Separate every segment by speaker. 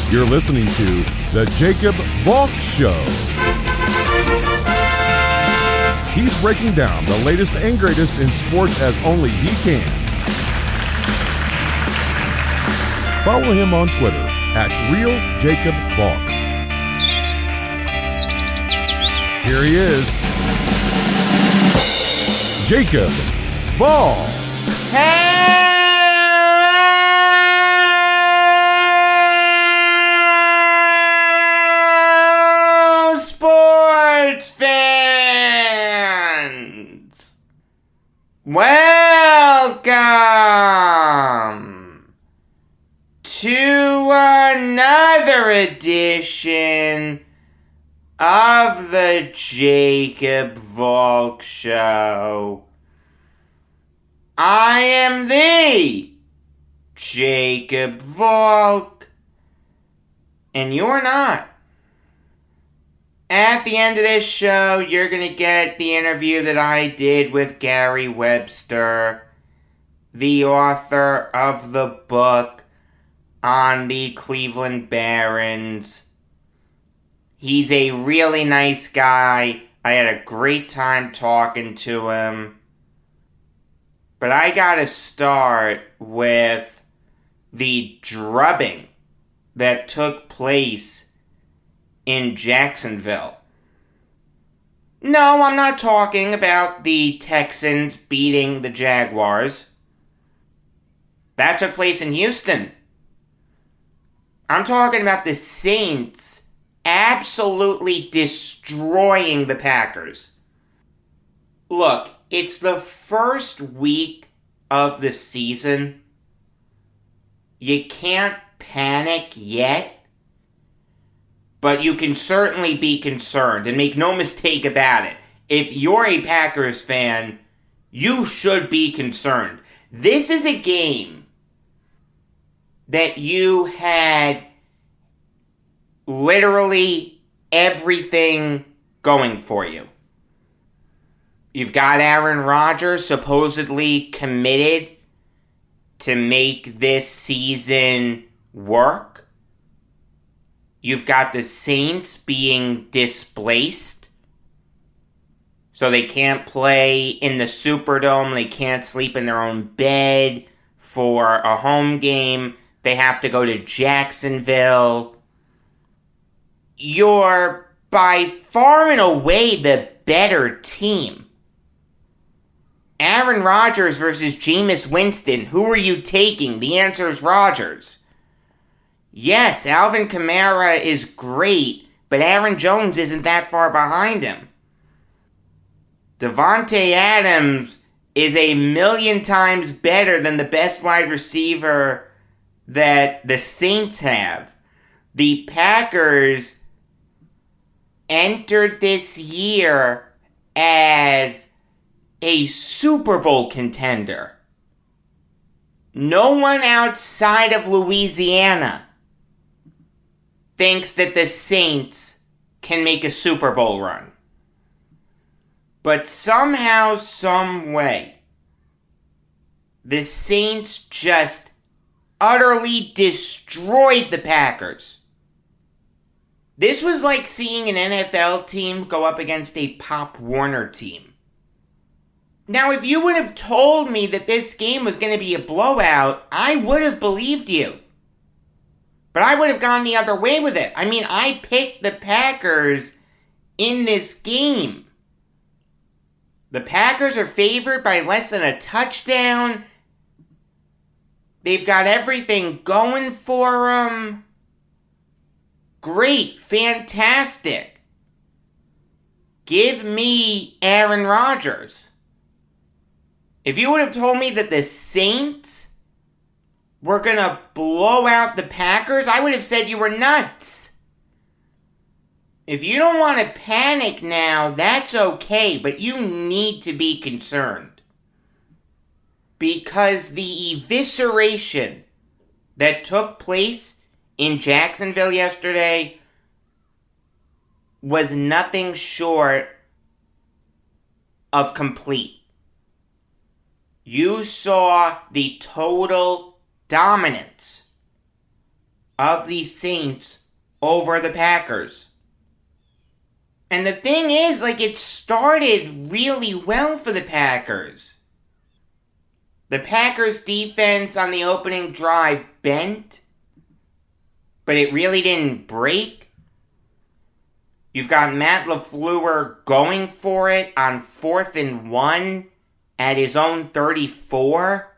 Speaker 1: You're listening to The Jacob Valk Show. He's breaking down the latest and greatest in sports as only he can. Follow him on Twitter at RealJacobValk. Here he is, Jacob Valk.
Speaker 2: Hello, sports fans! Welcome to another edition of the Jacob Valk Show. I am the Jacob Valk, and you're not. At the end of this show, you're going to get the interview that I did with Gary Webster, the author of the book on the Cleveland Barons. He's a really nice guy. I had a great time talking to him. But I gotta start with the drubbing that took place in Jacksonville. No, I'm not talking about the Texans beating the Jaguars. That took place in Houston. I'm talking about the Saints absolutely destroying the Packers. Look, it's the first week of the season. You can't panic yet, but you can certainly be concerned, and make no mistake about it. If you're a Packers fan, you should be concerned. This is a game that you had literally everything going for you. You've got Aaron Rodgers supposedly committed to make this season work. You've got the Saints being displaced, so they can't play in the Superdome. They can't sleep in their own bed for a home game. They have to go to Jacksonville. You're by far and away the better team. Aaron Rodgers versus Jameis Winston. Who are you taking? The answer is Rodgers. Yes, Alvin Kamara is great, but Aaron Jones isn't that far behind him. Devontae Adams is a million times better than the best wide receiver that the Saints have. The Packers entered this year as a Super Bowl contender. No one outside of Louisiana thinks that the Saints can make a Super Bowl run. But somehow, some way, the Saints just utterly destroyed the Packers. This was like seeing an NFL team go up against a Pop Warner team. Now, if you would have told me that this game was going to be a blowout, I would have believed you. But I would have gone the other way with it. I mean, I picked the Packers in this game. The Packers are favored by less than a touchdown. They've got everything going for them. Great, fantastic. Give me Aaron Rodgers. If you would have told me that the Saints were going to blow out the Packers, I would have said you were nuts. If you don't want to panic now, that's okay, but you need to be concerned. Because the evisceration that took place in Jacksonville yesterday was nothing short of complete. You saw the total dominance of the Saints over the Packers. And the thing is, it started really well for the Packers. The Packers' defense on the opening drive bent, but it really didn't break. You've got Matt LaFleur going for it on 4th and 1 at his own 34.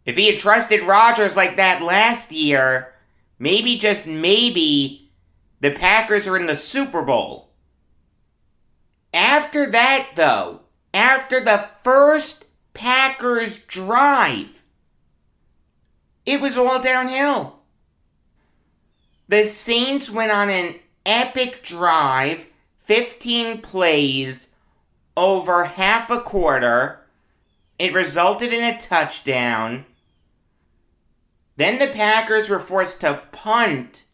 Speaker 2: If he had trusted Rodgers like that last year, maybe, just maybe, the Packers are in the Super Bowl. After that, though, after the first Packers drive, it was all downhill. The Saints went on an epic drive, 15 plays, over half a quarter. It resulted in a touchdown. Then the Packers were forced to punt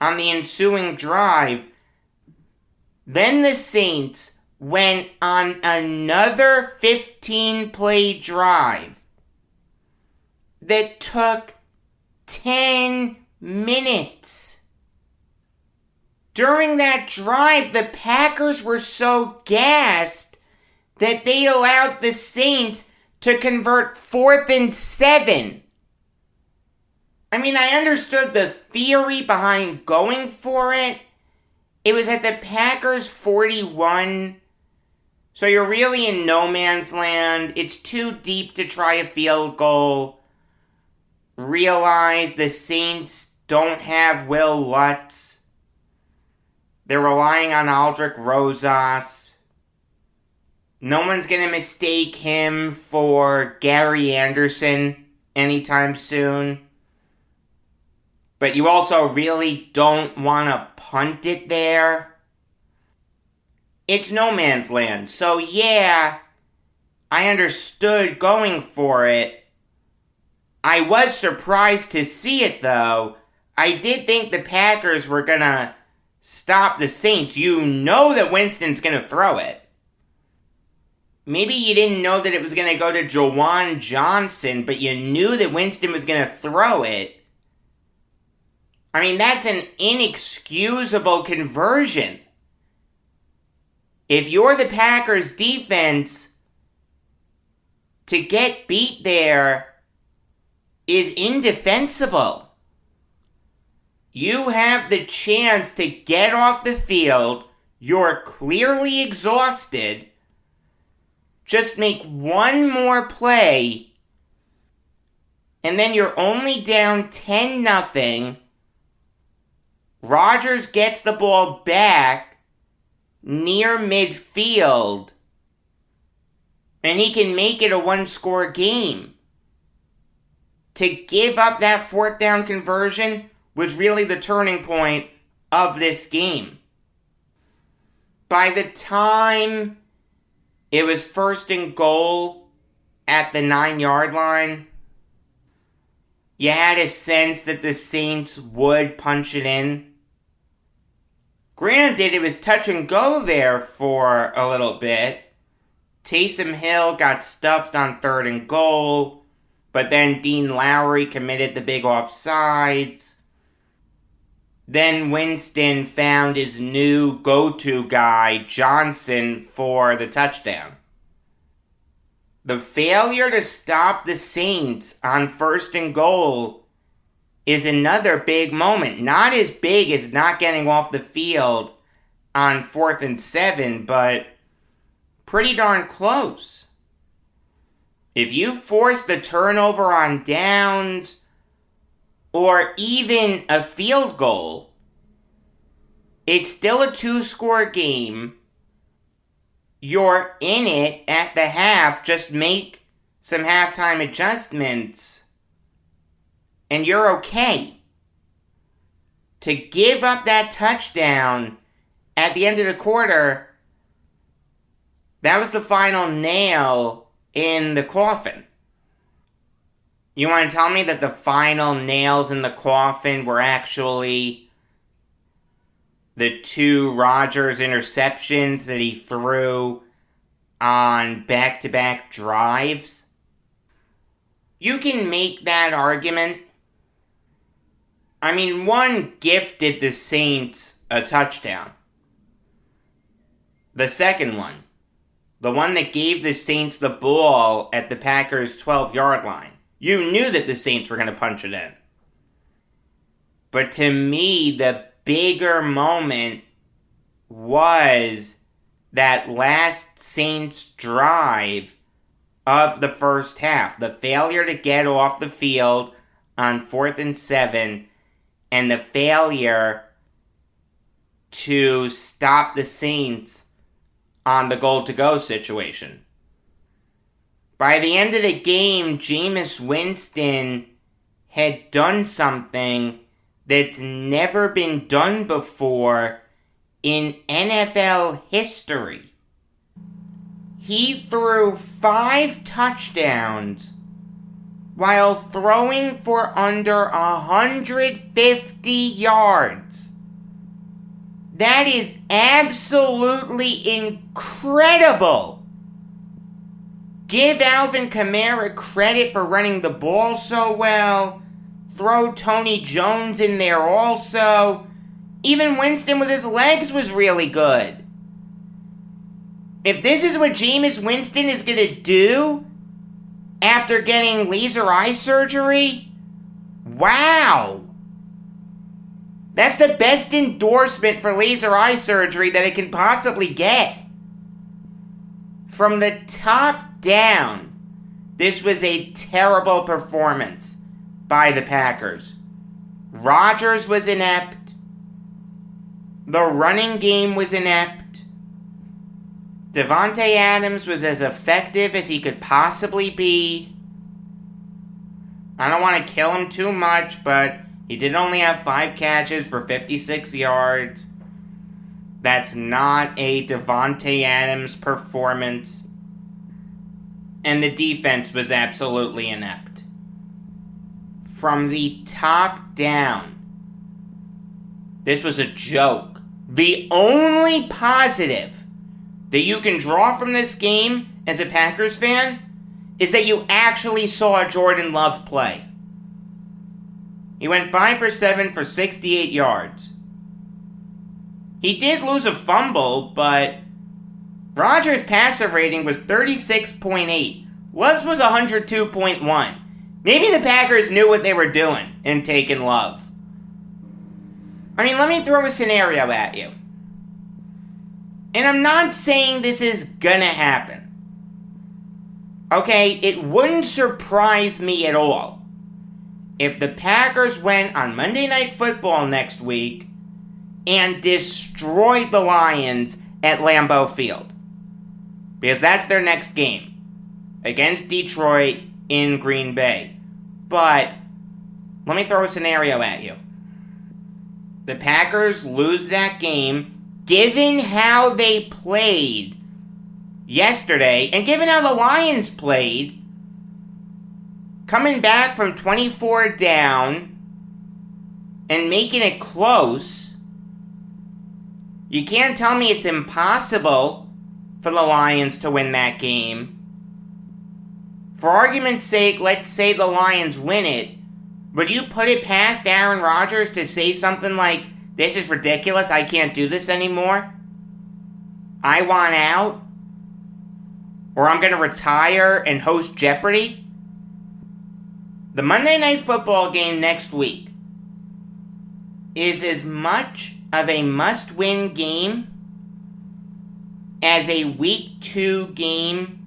Speaker 2: on the ensuing drive. Then the Saints went on another 15-play drive that took 10 minutes. During that drive, the Packers were so gassed that they allowed the Saints to convert 4th and 7. I understood the theory behind going for it. It was at the Packers' 41. So you're really in no man's land. It's too deep to try a field goal. Realize the Saints don't have Will Lutz. They're relying on Aldrick Rosas. No one's going to mistake him for Gary Anderson anytime soon. But you also really don't want to punt it there. It's no man's land. So yeah, I understood going for it. I was surprised to see it, though. I did think the Packers were going to stop the Saints. You know that Winston's going to throw it. Maybe you didn't know that it was going to go to Jawan Johnson, but you knew that Winston was going to throw it. That's an inexcusable conversion. If you're the Packers defense, to get beat there is indefensible. You have the chance to get off the field. You're clearly exhausted. Just make one more play, and then you're only down 10-0. Rodgers gets the ball back near midfield, and he can make it a one-score game. To give up that 4th down conversion was really the turning point of this game. By the time it was 1st and goal at the 9-yard line, you had a sense that the Saints would punch it in. Granted, it was touch and go there for a little bit. Taysom Hill got stuffed on 3rd and goal, but then Dean Lowry committed the big offsides. Then Winston found his new go-to guy, Johnson, for the touchdown. The failure to stop the Saints on 1st and goal is another big moment. Not as big as not getting off the field on 4th and 7, but pretty darn close. If you force the turnover on downs, or even a field goal, it's still a 2-score game. You're in it at the half. Just make some halftime adjustments, and you're okay. To give up that touchdown at the end of the quarter, that was the final nail in the coffin. You want to tell me that the final nails in the coffin were actually the 2 Rodgers interceptions that he threw on back-to-back drives? You can make that argument, I mean, one gifted the Saints a touchdown. The second one, the one that gave the Saints the ball at the Packers' 12-yard line, you knew that the Saints were going to punch it in. But to me, the bigger moment was that last Saints drive of the first half. The failure to get off the field on 4th and 7, and the failure to stop the Saints on the goal-to-go situation. By the end of the game, Jameis Winston had done something that's never been done before in NFL history. He threw 5 touchdowns while throwing for under 150 yards. That is absolutely incredible. Give Alvin Kamara credit for running the ball so well. Throw Tony Jones in there also. Even Winston with his legs was really good. If this is what Jameis Winston is going to do after getting laser eye surgery, wow. That's the best endorsement for laser eye surgery that it can possibly get. From the top down, this was a terrible performance by the Packers. Rodgers was inept. The running game was inept. Davante Adams was as effective as he could possibly be. I don't want to kill him too much, but he did only have 5 catches for 56 yards. That's not a Davante Adams performance. And the defense was absolutely inept. From the top down, this was a joke. The only positive that you can draw from this game as a Packers fan is that you actually saw Jordan Love play. He went 5 for 7 for 68 yards. He did lose a fumble, but Rodgers' passer rating was 36.8. Love's was 102.1. Maybe the Packers knew what they were doing in taking Love. I mean, let me throw a scenario at you. And I'm not saying this is gonna happen. Okay, it wouldn't surprise me at all if the Packers went on Monday Night Football next week and destroyed the Lions at Lambeau Field. Because that's their next game. Against Detroit in Green Bay. But let me throw a scenario at you. The Packers lose that game, given how they played yesterday, and given how the Lions played, coming back from 24 down and making it close. You can't tell me it's impossible for the Lions to win that game. For argument's sake, let's say the Lions win it. Would you put it past Aaron Rodgers to say something like, "This is ridiculous, I can't do this anymore. I want out. Or I'm going to retire and host Jeopardy"? The Monday Night Football game next week is as much of a must-win game as a Week 2 game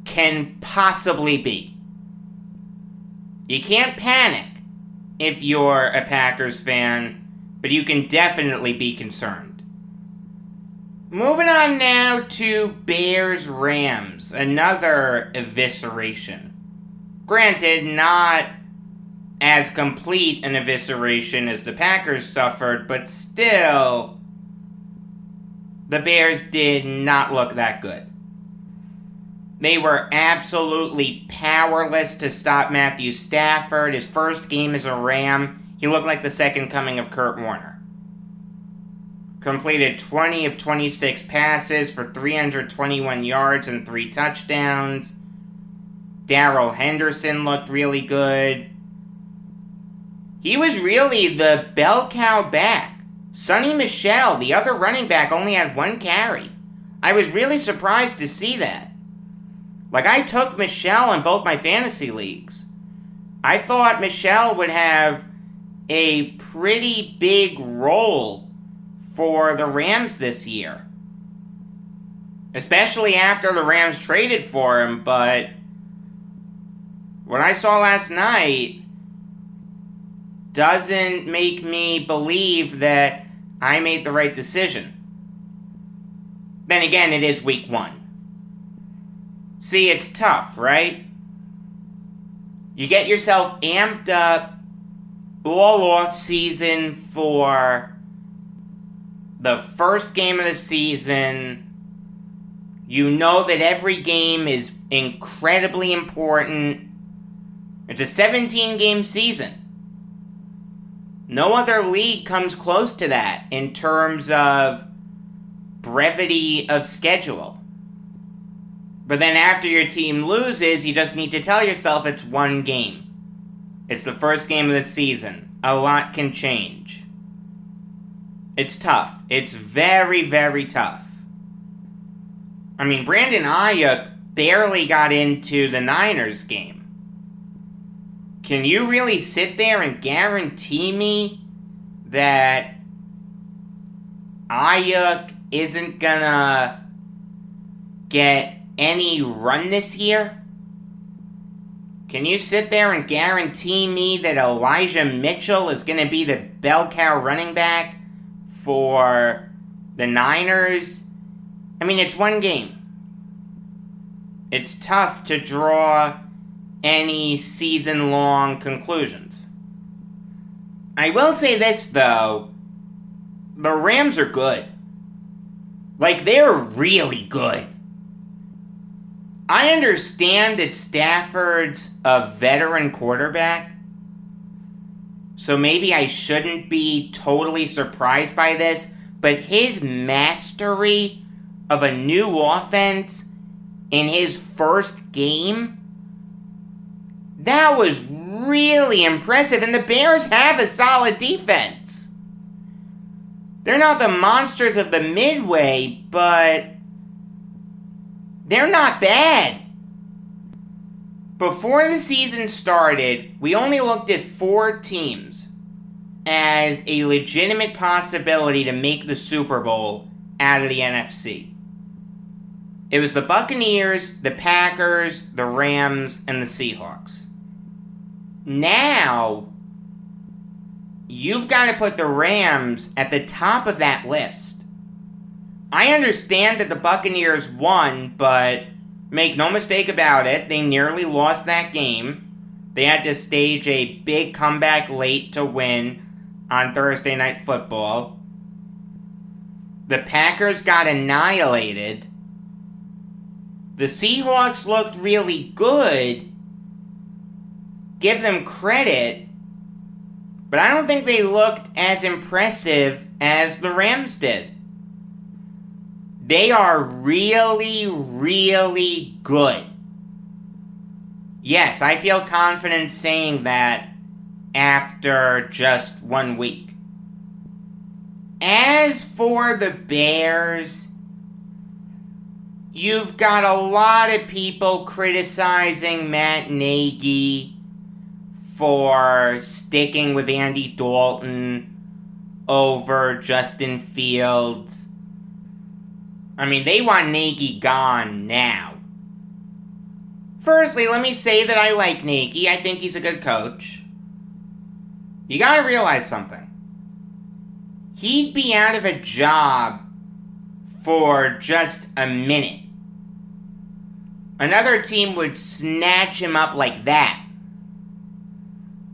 Speaker 2: can possibly be. You can't panic if you're a Packers fan, but you can definitely be concerned. Moving on now to Bears-Rams, another evisceration. Granted, not as complete an evisceration as the Packers suffered, but still, the Bears did not look that good. They were absolutely powerless to stop Matthew Stafford. His first game as a Ram, he looked like the second coming of Kurt Warner. Completed 20 of 26 passes for 321 yards and 3 touchdowns. Darrell Henderson looked really good. he was really the bell cow back. Sonny Michel, the other running back, only had 1 carry. I was really surprised to see that. Like, I took Michel in both my fantasy leagues. I thought Michel would have a pretty big role for the Rams this year. Especially after the Rams traded for him, but what I saw last night doesn't make me believe that I made the right decision. Then again, it is week 1. See, it's tough, right? You get yourself amped up all off season for the first game of the season. You know that every game is incredibly important. It's a 17-game season. No other league comes close to that in terms of brevity of schedule. But then after your team loses, you just need to tell yourself it's 1 game. It's the first game of the season. A lot can change. It's tough. It's very, very tough. I mean, Brandon Ayuk barely got into the Niners game. Can you really sit there and guarantee me that Ayuk isn't gonna get any run this year? Can you sit there and guarantee me that Elijah Mitchell is gonna be the bell cow running back for the Niners? I mean, it's 1 game. It's tough to draw any season-long conclusions. I will say this, though. The Rams are good. Like, they're really good. I understand that Stafford's a veteran quarterback, so maybe I shouldn't be totally surprised by this, but his mastery of a new offense in his first game, that was really impressive, and the Bears have a solid defense. They're not the monsters of the Midway, but they're not bad. Before the season started, we only looked at 4 teams as a legitimate possibility to make the Super Bowl out of the NFC. It was the Buccaneers, the Packers, the Rams, and the Seahawks. Now, you've got to put the Rams at the top of that list. I understand that the Buccaneers won, but make no mistake about it, they nearly lost that game. They had to stage a big comeback late to win on Thursday Night Football. The Packers got annihilated. The Seahawks looked really good. Give them credit. But I don't think they looked as impressive as the Rams did. They are really, really good. Yes, I feel confident saying that after just 1 week. As for the Bears, you've got a lot of people criticizing Matt Nagy for sticking with Andy Dalton over Justin Fields. I mean, they want Nagy gone now. Firstly, let me say that I like Nagy. I think he's a good coach. You gotta realize something. He'd be out of a job for just a minute. Another team would snatch him up like that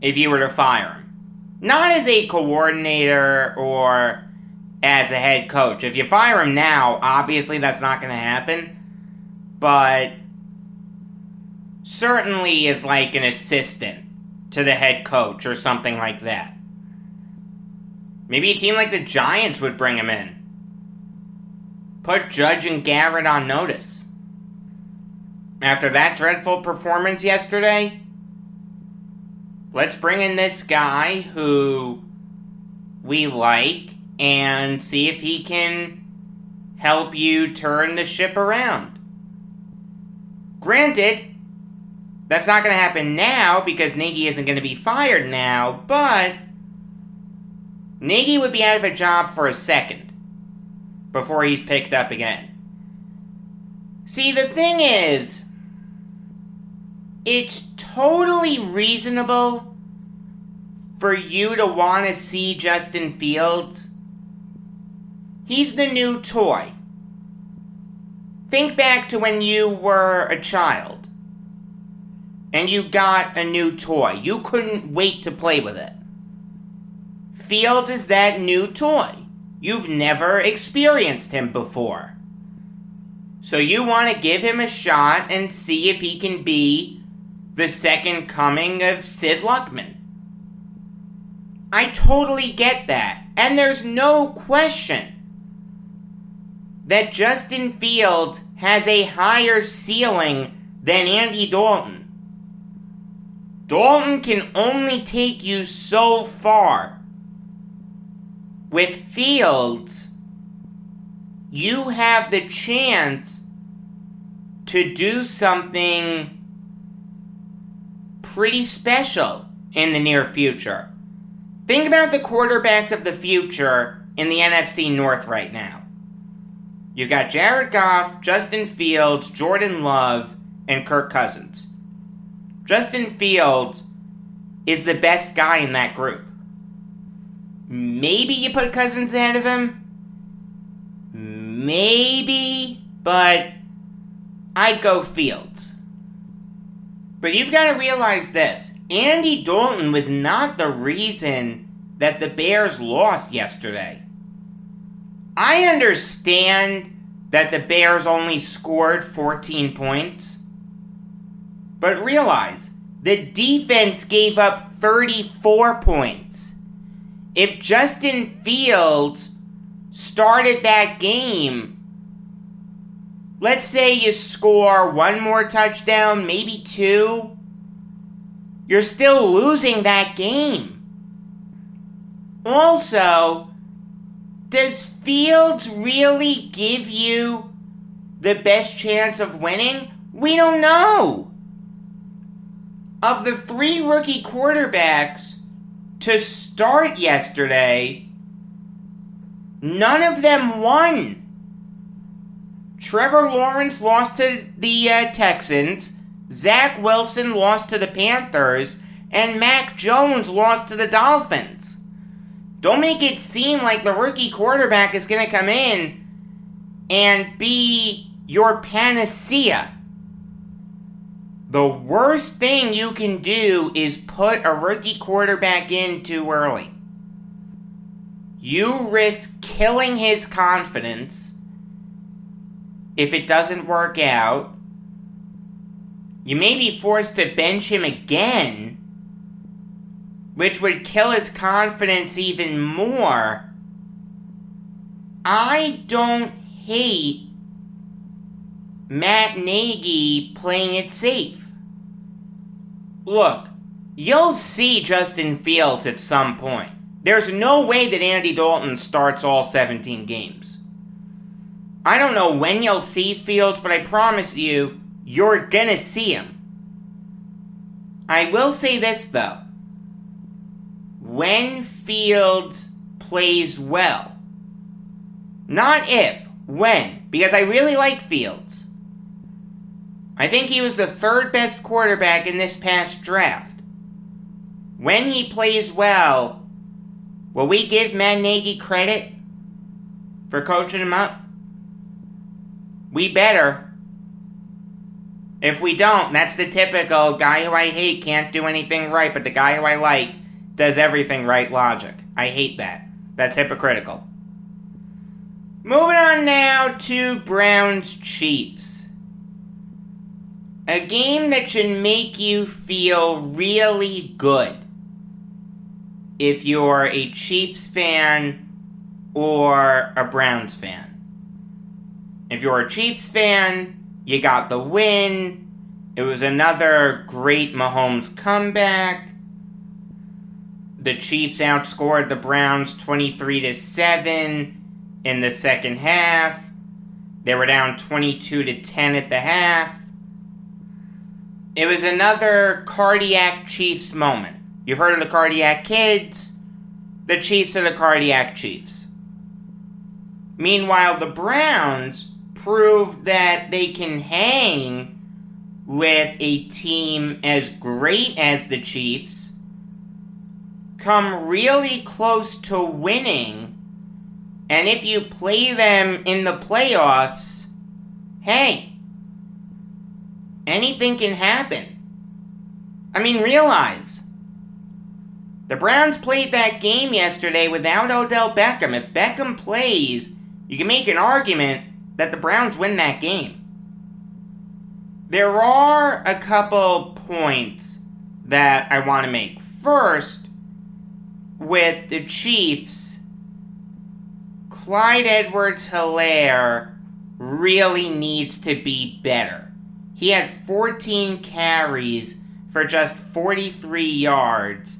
Speaker 2: if you were to fire him. Not as a coordinator or as a head coach. If you fire him now, obviously that's not going to happen. But certainly as like an assistant to the head coach or something like that. Maybe a team like the Giants would bring him in. Put Judge and Garrett on notice. After that dreadful performance yesterday, let's bring in this guy who we like and see if he can help you turn the ship around. Granted, that's not going to happen now because Nagy isn't going to be fired now, but Nagy would be out of a job for a second before he's picked up again. See, the thing is, it's totally reasonable for you to want to see Justin Fields. He's the new toy. Think back to when you were a child and you got a new toy. You couldn't wait to play with it. Fields is that new toy. You've never experienced him before. So you want to give him a shot and see if he can be the second coming of Sid Luckman. I totally get that. And there's no question that Justin Fields has a higher ceiling than Andy Dalton. Dalton can only take you so far. With Fields, you have the chance to do something pretty special in the near future. Think about the quarterbacks of the future in the NFC North right now. You've got Jared Goff, Justin Fields, Jordan Love, and Kirk Cousins. Justin Fields is the best guy in that group. Maybe you put Cousins ahead of him. Maybe, but I'd go Fields. But you've got to realize this. Andy Dalton was not the reason that the Bears lost yesterday. I understand that the Bears only scored 14 points. But realize, the defense gave up 34 points. If Justin Fields started that game, let's say you score one more touchdown, maybe two, you're still losing that game. Also, does Fields really give you the best chance of winning? We don't know. Of the 3 rookie quarterbacks to start yesterday, none of them won. Trevor Lawrence lost to the Texans, Zach Wilson lost to the Panthers, and Mac Jones lost to the Dolphins. Don't make it seem like the rookie quarterback is going to come in and be your panacea. The worst thing you can do is put a rookie quarterback in too early. You risk killing his confidence if it doesn't work out. You may be forced to bench him again, which would kill his confidence even more. I don't hate Matt Nagy playing it safe. Look, you'll see Justin Fields at some point. There's no way that Andy Dalton starts all 17 games. I don't know when you'll see Fields, but I promise you, you're gonna see him. I will say this, though. When Fields plays well, not if, when, because I really like Fields. I think he was the 3rd best quarterback in this past draft. When he plays well, will we give Matt Nagy credit for coaching him up? We better. If we don't, that's the typical guy who I hate can't do anything right, but the guy who I like does everything right logic. I hate that. That's hypocritical. Moving on now to Browns-Chiefs. A game that should make you feel really good if you're a Chiefs fan or a Browns fan. If you're a Chiefs fan, you got the win. It was another great Mahomes comeback. The Chiefs outscored the Browns 23-7 in the second half. They were down 22-10 at the half. It was another cardiac Chiefs moment. You've heard of the cardiac kids. The Chiefs are the cardiac Chiefs. Meanwhile, the Browns proved that they can hang with a team as great as the Chiefs, come really close to winning, and if you play them in the playoffs, hey, anything can happen. I mean, realize, the Browns played that game yesterday without Odell Beckham. If Beckham plays, you can make an argument that the Browns win that game. There are a couple points that I want to make. First, with the Chiefs, Clyde Edwards-Helaire really needs to be better. He had 14 carries for just 43 yards,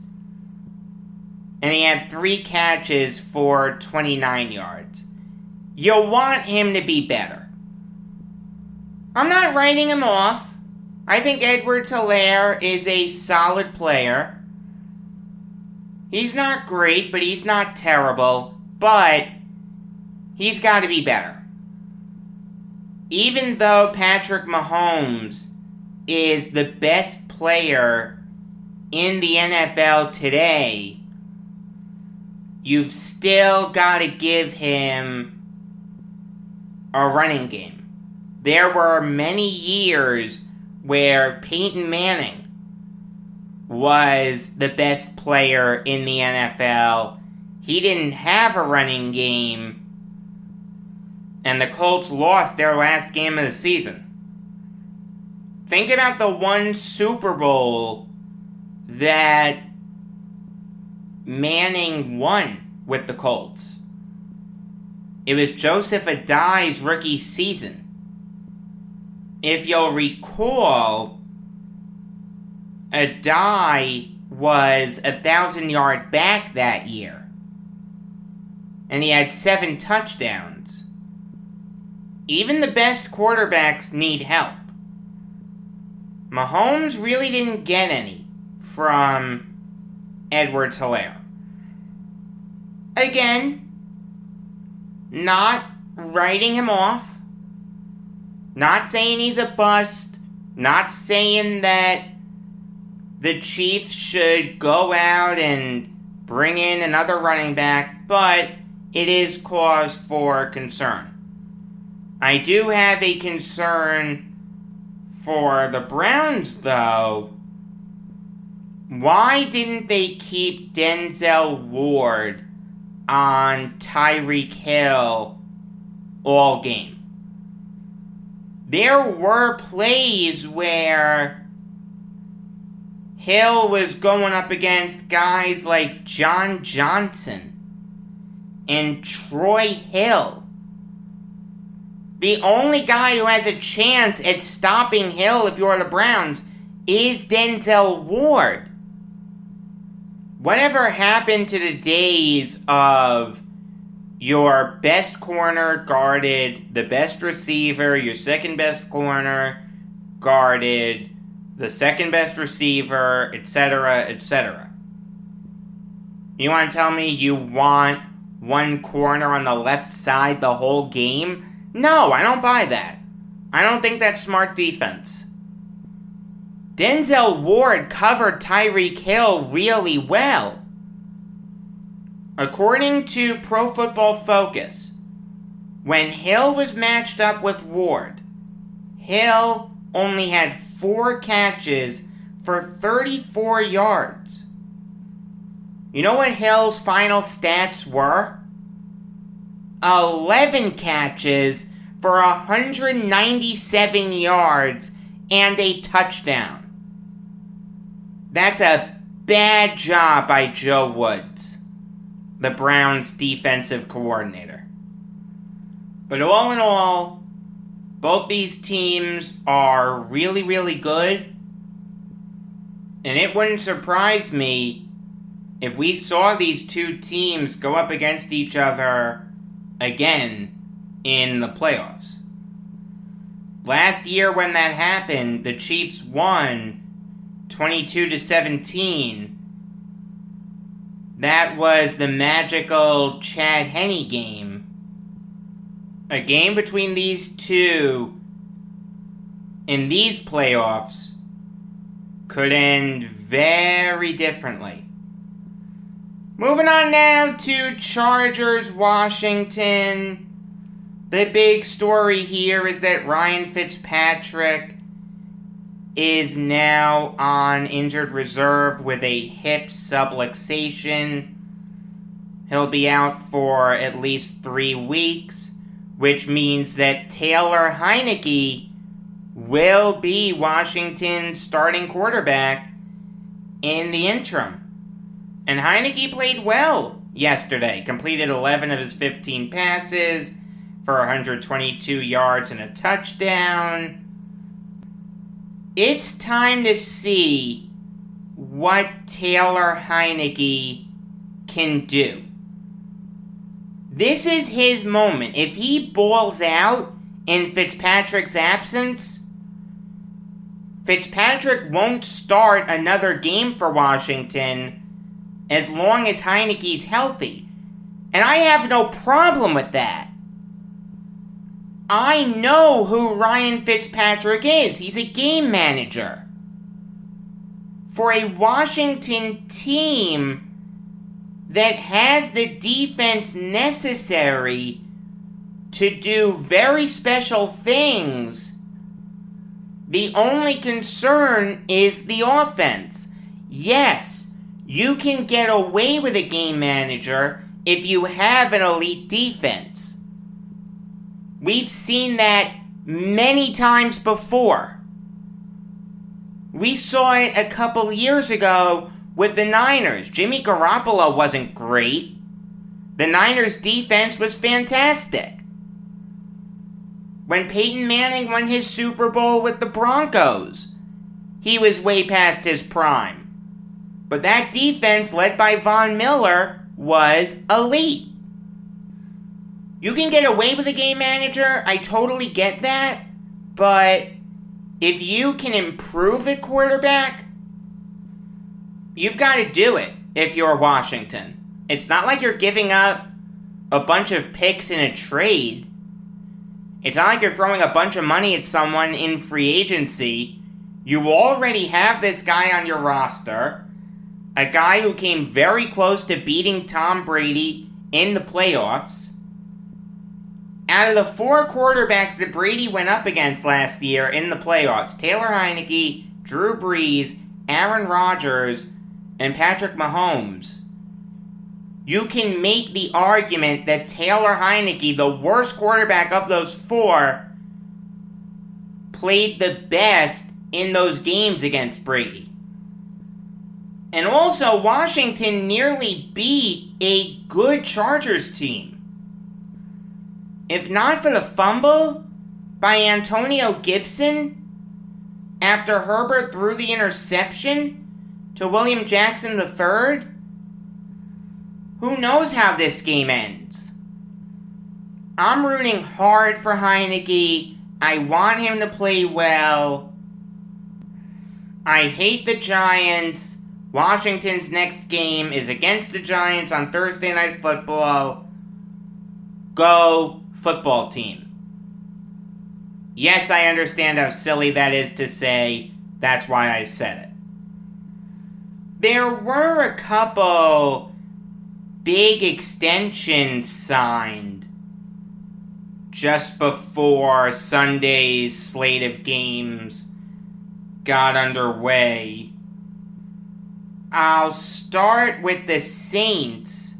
Speaker 2: and he had 3 catches for 29 yards. You want him to be better. I'm not writing him off. I think Edwards-Helaire is a solid player. He's not great, but he's not terrible. But he's got to be better. Even though Patrick Mahomes is the best player in the NFL today, you've still got to give him a running game. There were many years where Peyton Manning was the best player in the NFL. He didn't have a running game, and the Colts lost their last game of the season. Think about the one Super Bowl that Manning won with the Colts. It was Joseph Adai's rookie season. If you'll recall, Adai was 1,000-yard back that year, and he had 7 touchdowns. Even the best quarterbacks need help. Mahomes really didn't get any from Edwards-Helaire. Again, not writing him off. Not saying he's a bust. Not saying that the Chiefs should go out and bring in another running back, but it is cause for concern. I do have a concern for the Browns, though. Why didn't they keep Denzel Ward on Tyreek Hill all game? There were plays where Hill was going up against guys like John Johnson and Troy Hill. The only guy who has a chance at stopping Hill, if you're the Browns, is Denzel Ward. Whatever happened to the days of your best corner guarded the best receiver, your second best corner guarded the second best receiver, etc., etc. You want to tell me you want one corner on the left side the whole game? No, I don't buy that. I don't think that's smart defense. Denzel Ward covered Tyreek Hill really well. According to Pro Football Focus, when Hill was matched up with Ward, Hill only had 4 catches for 34 yards. You know what Hill's final stats were? 11 catches for 197 yards and a touchdown. That's a bad job by Joe Woods, the Browns' defensive coordinator. But all in all, both these teams are really, really good. And it wouldn't surprise me if we saw these two teams go up against each other again in the playoffs. Last year when that happened, the Chiefs won 22-17. That was the magical Chad Henne game. A game between these two in these playoffs could end very differently. Moving on now to Chargers, Washington. The big story here is that Ryan Fitzpatrick is now on injured reserve with a hip subluxation. He'll be out for at least 3 weeks, which means that Taylor Heinecke will be Washington's starting quarterback in the interim. And Heinecke played well yesterday, completed 11 of his 15 passes for 122 yards and a touchdown. It's time to see what Taylor Heinecke can do. This is his moment. If he balls out in Fitzpatrick's absence, Fitzpatrick won't start another game for Washington as long as Heineke's healthy. And I have no problem with that. I know who Ryan Fitzpatrick is. He's a game manager. For a Washington team that has the defense necessary to do very special things, the only concern is the offense. Yes, you can get away with a game manager if you have an elite defense. We've seen that many times before. We saw it a couple years ago with the Niners. Jimmy Garoppolo wasn't great. The Niners' defense was fantastic. When Peyton Manning won his Super Bowl with the Broncos, he was way past his prime. But that defense, led by Von Miller, was elite. You can get away with a game manager, I totally get that, but if you can improve at quarterback, you've got to do it if you're Washington. It's not like you're giving up a bunch of picks in a trade. It's not like you're throwing a bunch of money at someone in free agency. You already have this guy on your roster, a guy who came very close to beating Tom Brady in the playoffs. Out of the 4 quarterbacks that Brady went up against last year in the playoffs, Taylor Heinecke, Drew Brees, Aaron Rodgers, and Patrick Mahomes, you can make the argument that Taylor Heinecke, the worst quarterback of those 4, played the best in those games against Brady. And also, Washington nearly beat a good Chargers team. If not for the fumble by Antonio Gibson after Herbert threw the interception to William Jackson III, who knows how this game ends? I'm rooting hard for Heinecke. I want him to play well. I hate the Giants. Washington's next game is against the Giants on Thursday Night Football. Go football team. Yes, I understand how silly that is to say. That's why I said it. There were a couple big extensions signed just before Sunday's slate of games got underway. I'll start with the Saints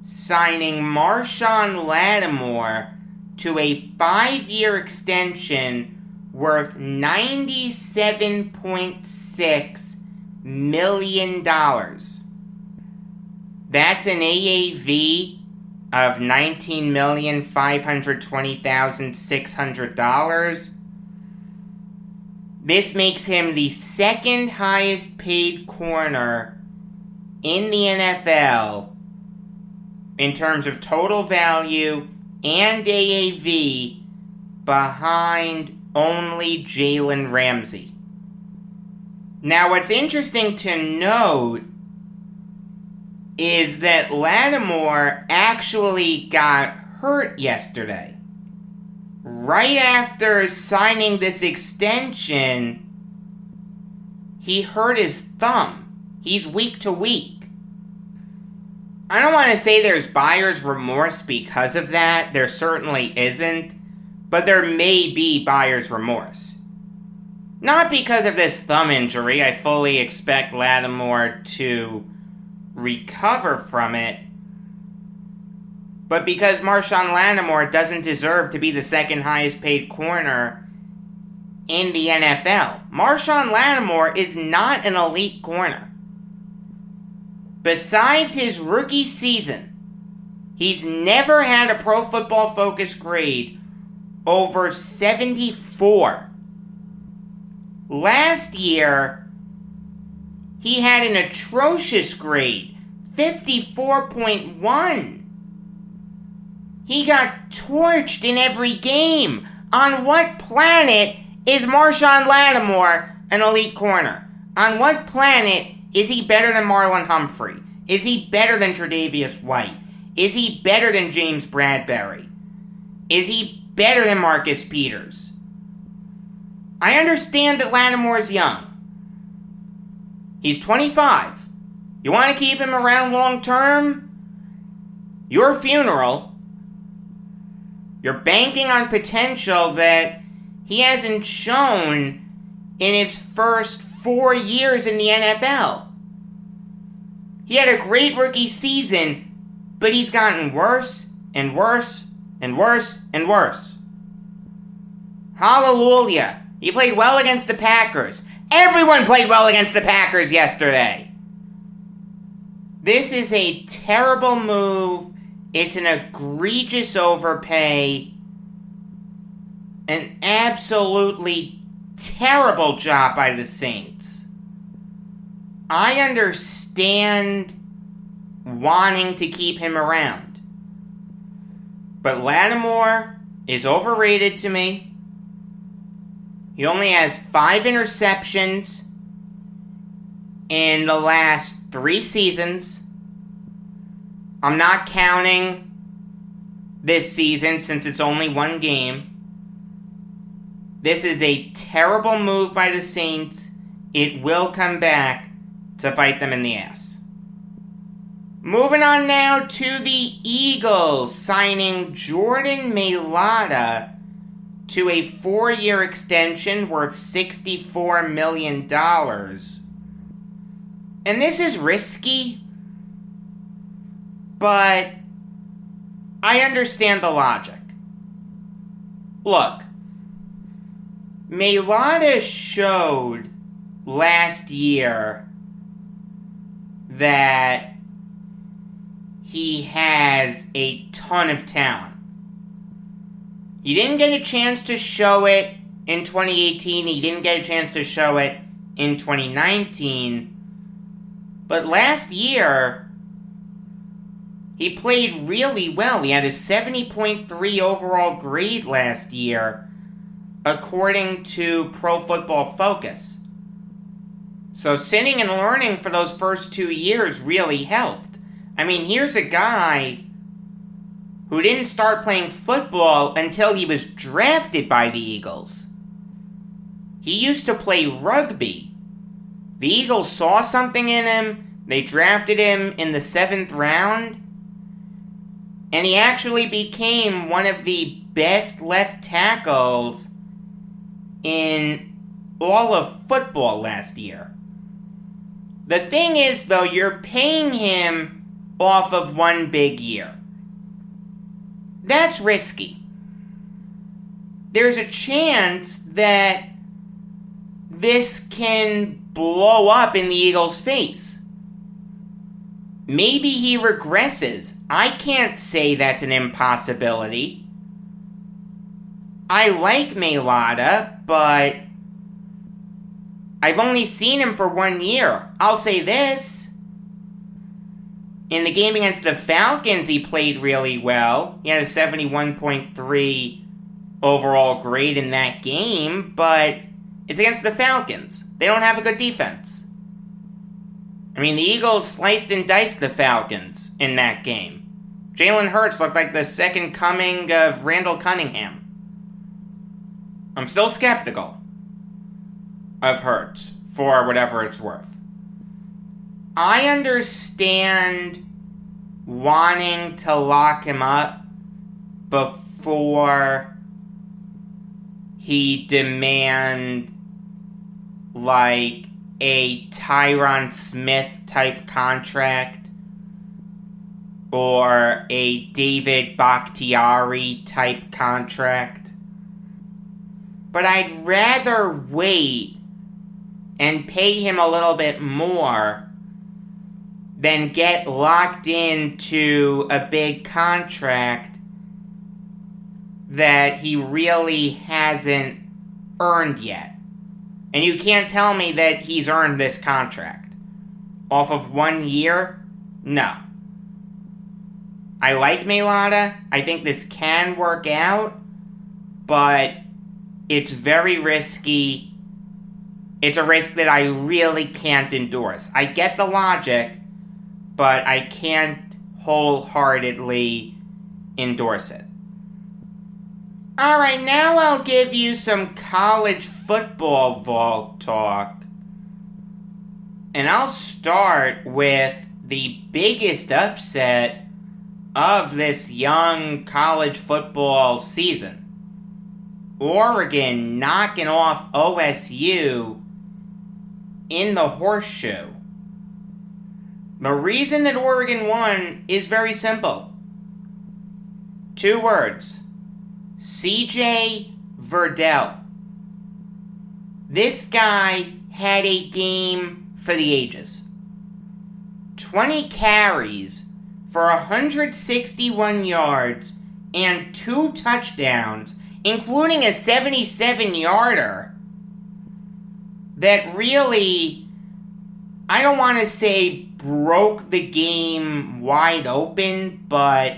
Speaker 2: signing Marshawn Lattimore to a 5-year extension worth $97.6 million. That's an AAV of $19,520,600. This makes him the second highest paid corner in the NFL in terms of total value and AAV behind only Jalen Ramsey. Now, what's interesting to note is that Lattimore actually got hurt yesterday. Right after signing this extension, he hurt his thumb. He's week to week. I don't want to say there's buyer's remorse because of that. There certainly isn't. But there may be buyer's remorse. Not because of this thumb injury. I fully expect Lattimore to recover from it. But because Marshawn Lattimore doesn't deserve to be the second highest paid corner in the NFL. Marshawn Lattimore is not an elite corner. Besides his rookie season, he's never had a Pro Football Focus grade over 74. Last year, he had an atrocious grade, 54.1. He got torched in every game. On what planet is Marshawn Lattimore an elite corner? On what planet is he better than Marlon Humphrey? Is he better than Tre'Davious White? Is he better than James Bradbury? Is he better than Marcus Peters? I understand that Lattimore's young. He's 25. You want to keep him around long term? Your funeral. You're banking on potential that he hasn't shown in his first 4 years in the NFL. He had a great rookie season, but he's gotten worse and worse and worse and worse. Hallelujah. He played well against the Packers. Everyone played well against the Packers yesterday. This is a terrible move. It's an egregious overpay. An absolutely terrible job by the Saints. I understand wanting to keep him around. But Lattimore is overrated to me. He only has 5 interceptions in the last 3 seasons. I'm not counting this season since it's only 1 game. This is a terrible move by the Saints. It will come back to bite them in the ass. Moving on now to the Eagles signing Jordan Mailata to a 4-year extension worth $64 million. And this is risky, but I understand the logic. Look, Mailata showed last year that he has a ton of talent. He didn't get a chance to show it in 2018. He didn't get a chance to show it in 2019. But last year, he played really well. He had a 70.3 overall grade last year, according to Pro Football Focus. So sitting and learning for those first 2 years really helped. I mean, here's a guy who didn't start playing football until he was drafted by the Eagles. He used to play rugby. The Eagles saw something in him. They drafted him in the 7th round. And he actually became one of the best left tackles in all of football last year. The thing is, though, you're paying him off of 1 big year. That's risky. There's a chance that this can blow up in the Eagles' face. Maybe he regresses. I can't say that's an impossibility. I like Mailata, but I've only seen him for 1 year. I'll say this. In the game against the Falcons, he played really well. He had a 71.3 overall grade in that game, but it's against the Falcons. They don't have a good defense. I mean, the Eagles sliced and diced the Falcons in that game. Jalen Hurts looked like the second coming of Randall Cunningham. I'm still skeptical of Hurts, for whatever it's worth. I understand wanting to lock him up before he demand like a Tyron Smith type contract or a David Bakhtiari type contract. But I'd rather wait and pay him a little bit more than get locked into a big contract that he really hasn't earned yet. And you can't tell me that he's earned this contract. Off of 1 year? No. I like Mailata. I think this can work out. But it's very risky. It's a risk that I really can't endorse. I get the logic, but I can't wholeheartedly endorse it. Alright, now I'll give you some college football Valk talk. And I'll start with the biggest upset of this young college football season. Oregon knocking off OSU in the horseshoe. The reason that Oregon won is very simple. 2 words. CJ Verdell. This guy had a game for the ages. 20 carries for 161 yards and 2 touchdowns, including a 77-yarder that really, I don't want to say broke the game wide open, but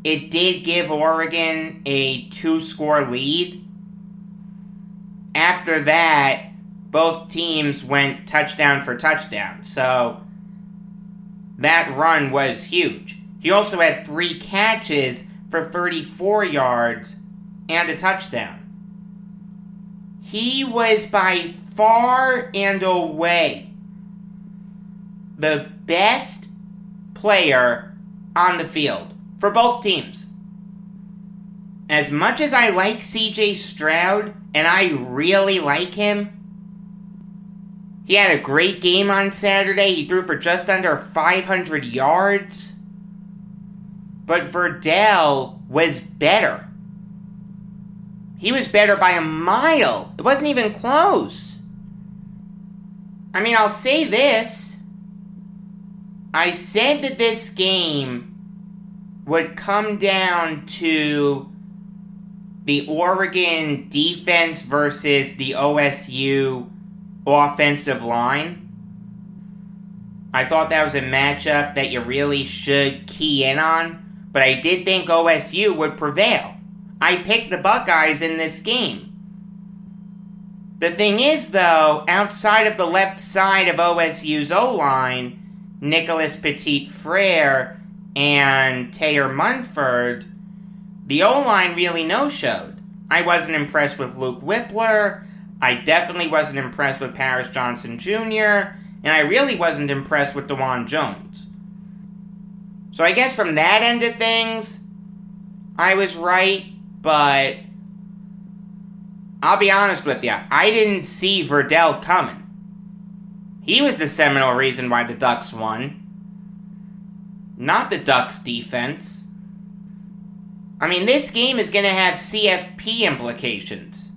Speaker 2: it did give Oregon a 2-score lead. After that, both teams went touchdown for touchdown, so that run was huge. He also had 3 catches for 34 yards and a touchdown. He was by far and away the best player on the field for both teams. As much as I like CJ Stroud, and I really like him, he had a great game on Saturday. He threw for just under 500 yards. But Verdell was better. He was better by a mile. It wasn't even close. I mean, I'll say this. I said that this game would come down to the Oregon defense versus the OSU offensive line. I thought that was a matchup that you really should key in on, but I did think OSU would prevail. I picked the Buckeyes in this game. The thing is, though, outside of the left side of OSU's O-line, Nicholas Petit-Frere and Taylor Munford, the O-line really no-showed. I wasn't impressed with Luke Whippler. I definitely wasn't impressed with Paris Johnson Jr., and I really wasn't impressed with DeJuan Jones. So I guess from that end of things, I was right, but I'll be honest with you, I didn't see Verdell coming. He was the seminal reason why the Ducks won, not the Ducks' defense. I mean, this game is going to have CFP implications.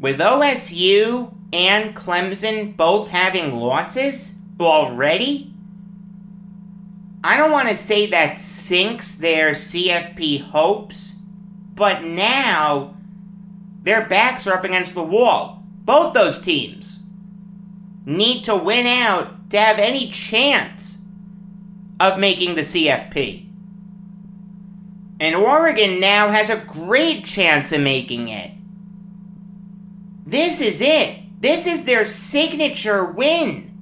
Speaker 2: With OSU and Clemson both having losses already, I don't want to say that sinks their CFP hopes, but now their backs are up against the wall. Both those teams need to win out to have any chance of making the CFP. And Oregon now has a great chance of making it. This is it. This is their signature win.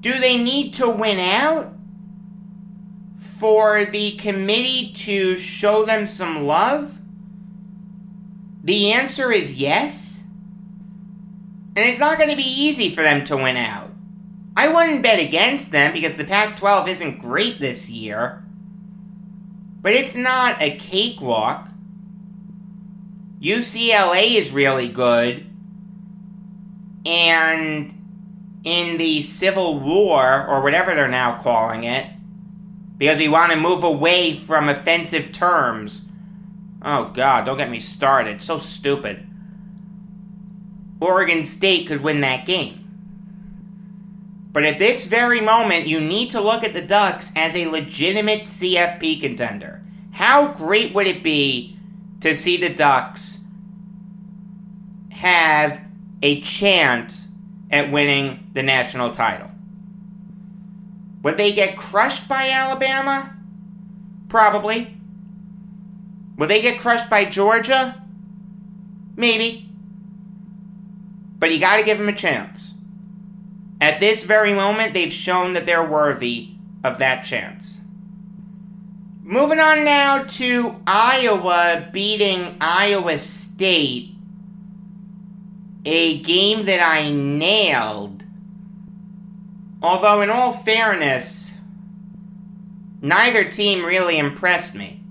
Speaker 2: Do they need to win out for the committee to show them some love? The answer is yes. And it's not going to be easy for them to win out. I wouldn't bet against them because the Pac-12 isn't great this year. But it's not a cakewalk. UCLA is really good. And in the Civil War, or whatever they're now calling it, because we want to move away from offensive terms. Oh God, don't get me started. So stupid. Oregon State could win that game. But at this very moment, you need to look at the Ducks as a legitimate CFP contender. How great would it be to see the Ducks have a chance at winning the national title? Would they get crushed by Alabama? Probably. Would they get crushed by Georgia? Maybe. But you gotta give them a chance. At this very moment, they've shown that they're worthy of that chance. Moving on now to Iowa beating Iowa State. A game that I nailed. Although, in all fairness, neither team really impressed me.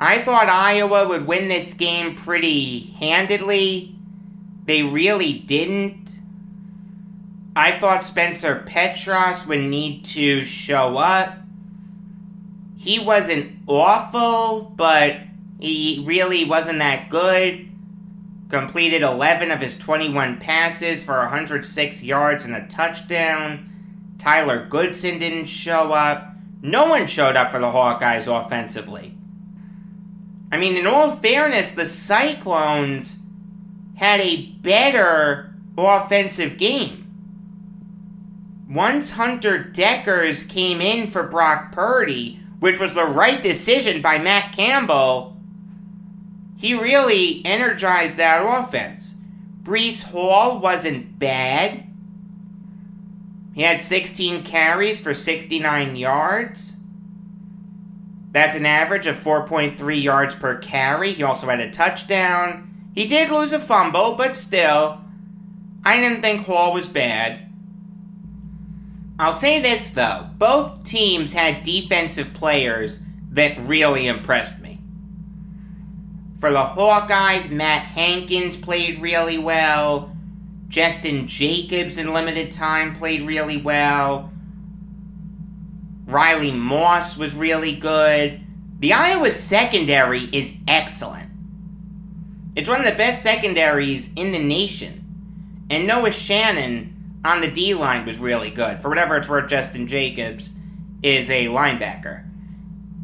Speaker 2: I thought Iowa would win this game pretty handedly. They really didn't. I thought Spencer Petras would need to show up. He wasn't awful, but he really wasn't that good. Completed 11 of his 21 passes for 106 yards and a touchdown. Tyler Goodson didn't show up. No one showed up for the Hawkeyes offensively. I mean, in all fairness, the Cyclones had a better offensive game. Once Hunter Deckers came in for Brock Purdy, which was the right decision by Matt Campbell, he really energized that offense. Breece Hall wasn't bad. He had 16 carries for 69 yards. That's an average of 4.3 yards per carry. He also had a touchdown. He did lose a fumble, but still, I didn't think Hall was bad. I'll say this, though. Both teams had defensive players that really impressed me. For the Hawkeyes, Matt Hankins played really well. Justin Jacobs in limited time played really well. Riley Moss was really good. The Iowa secondary is excellent. It's one of the best secondaries in the nation. And Noah Shannon on the D-line was really good. For whatever it's worth, Justin Jacobs is a linebacker.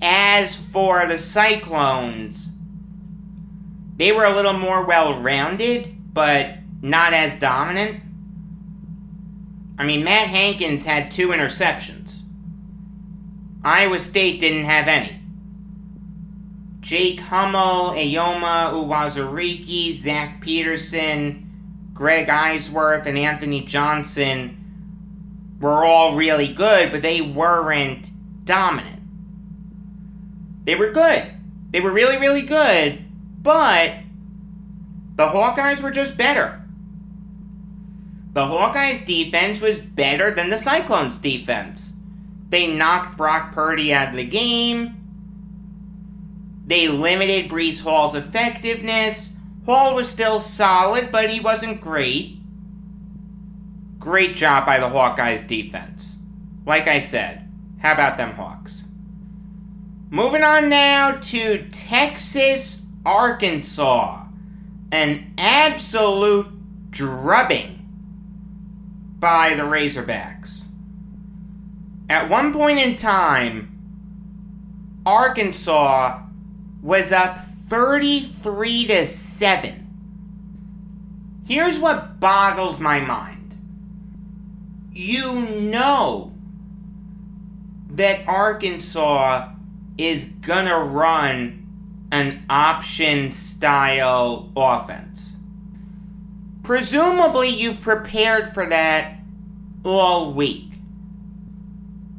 Speaker 2: As for the Cyclones, they were a little more well-rounded, but not as dominant. I mean, Matt Hankins had 2 interceptions. Iowa State didn't have any. Jake Hummel, Ayoma Uwazurike, Zach Peterson, Greg Eisworth, and Anthony Johnson were all really good, but they weren't dominant. They were good. They were really, really good, but the Hawkeyes were just better. The Hawkeyes' defense was better than the Cyclones' defense. They knocked Brock Purdy out of the game. They limited Breece Hall's effectiveness. Hall was still solid, but he wasn't great. Great job by the Hawkeyes defense. Like I said, how about them Hawks? Moving on now to Texas, Arkansas. An absolute drubbing by the Razorbacks. At one point in time, Arkansas was up 33-7. Here's what boggles my mind. You know that Arkansas is gonna run an option-style offense. Presumably you've prepared for that all week.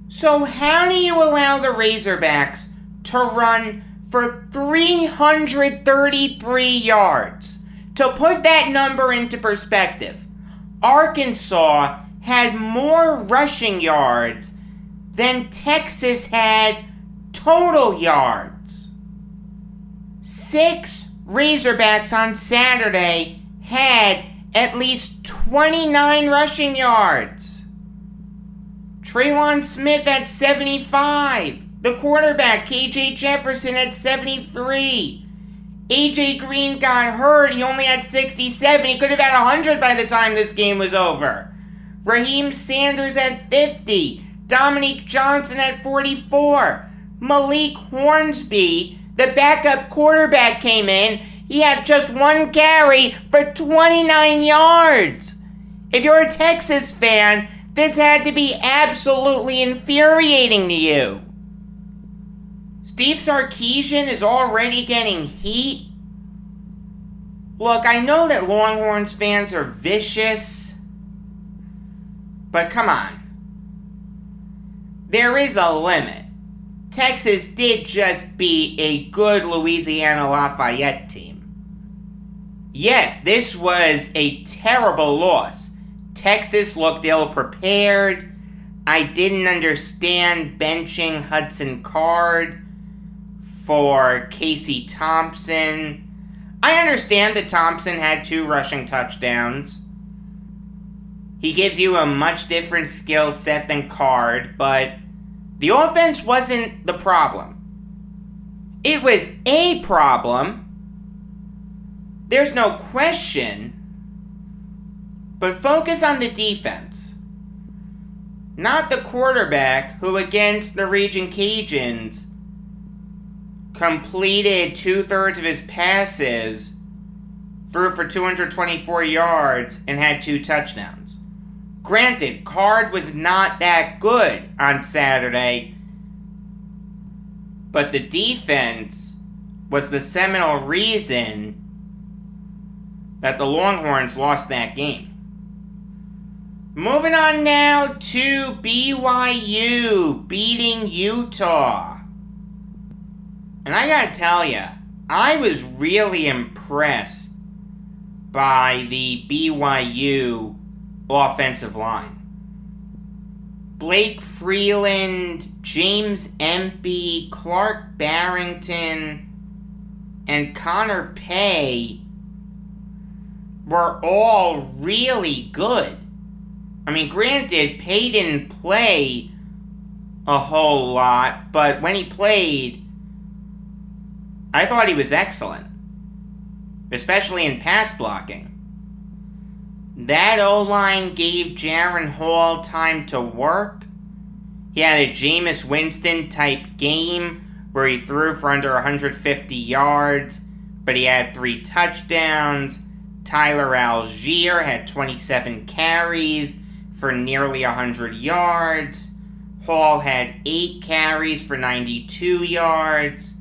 Speaker 2: So how do you allow the Razorbacks to run for 333 yards? To put that number into perspective, Arkansas had more rushing yards than Texas had total yards. 6 Razorbacks on Saturday had at least 29 rushing yards. Traylon Smith at 75. The quarterback, KJ Jefferson, at 73. AJ Green got hurt. He only had 67. He could have had 100 by the time this game was over. Raheem Sanders at 50. Dominique Johnson at 44. Malik Hornsby, the backup quarterback, came in. He had just 1 carry for 29 yards. If you're a Texas fan, this had to be absolutely infuriating to you. Steve Sarkisian is already getting heat. Look, I know that Longhorns fans are vicious, but come on. There is a limit. Texas did just beat a good Louisiana Lafayette team. Yes, this was a terrible loss. Texas looked ill-prepared. I didn't understand benching Hudson Card for Casey Thompson. I understand that Thompson had 2 rushing touchdowns. He gives you a much different skill set than Card, but the offense wasn't the problem. It was a problem. There's no question. But focus on the defense. Not the quarterback, who against the Raging Cajuns completed 2/3 of his passes, threw for 224 yards, and had 2 touchdowns. Granted, Card was not that good on Saturday, but the defense was the seminal reason that the Longhorns lost that game. Moving on now to BYU beating Utah. And I gotta tell you, I was really impressed by the BYU offensive line. Blake Freeland, James Empey, Clark Barrington, and Connor Pay were all really good. I mean, granted, Pay didn't play a whole lot, but when he played, I thought he was excellent, especially in pass blocking. That O-line gave Jaron Hall time to work. He had a Jameis Winston type game where he threw for under 150 yards, but he had 3 touchdowns. Tyler Algier had 27 carries for nearly 100 yards. Hall had 8 carries for 92 yards.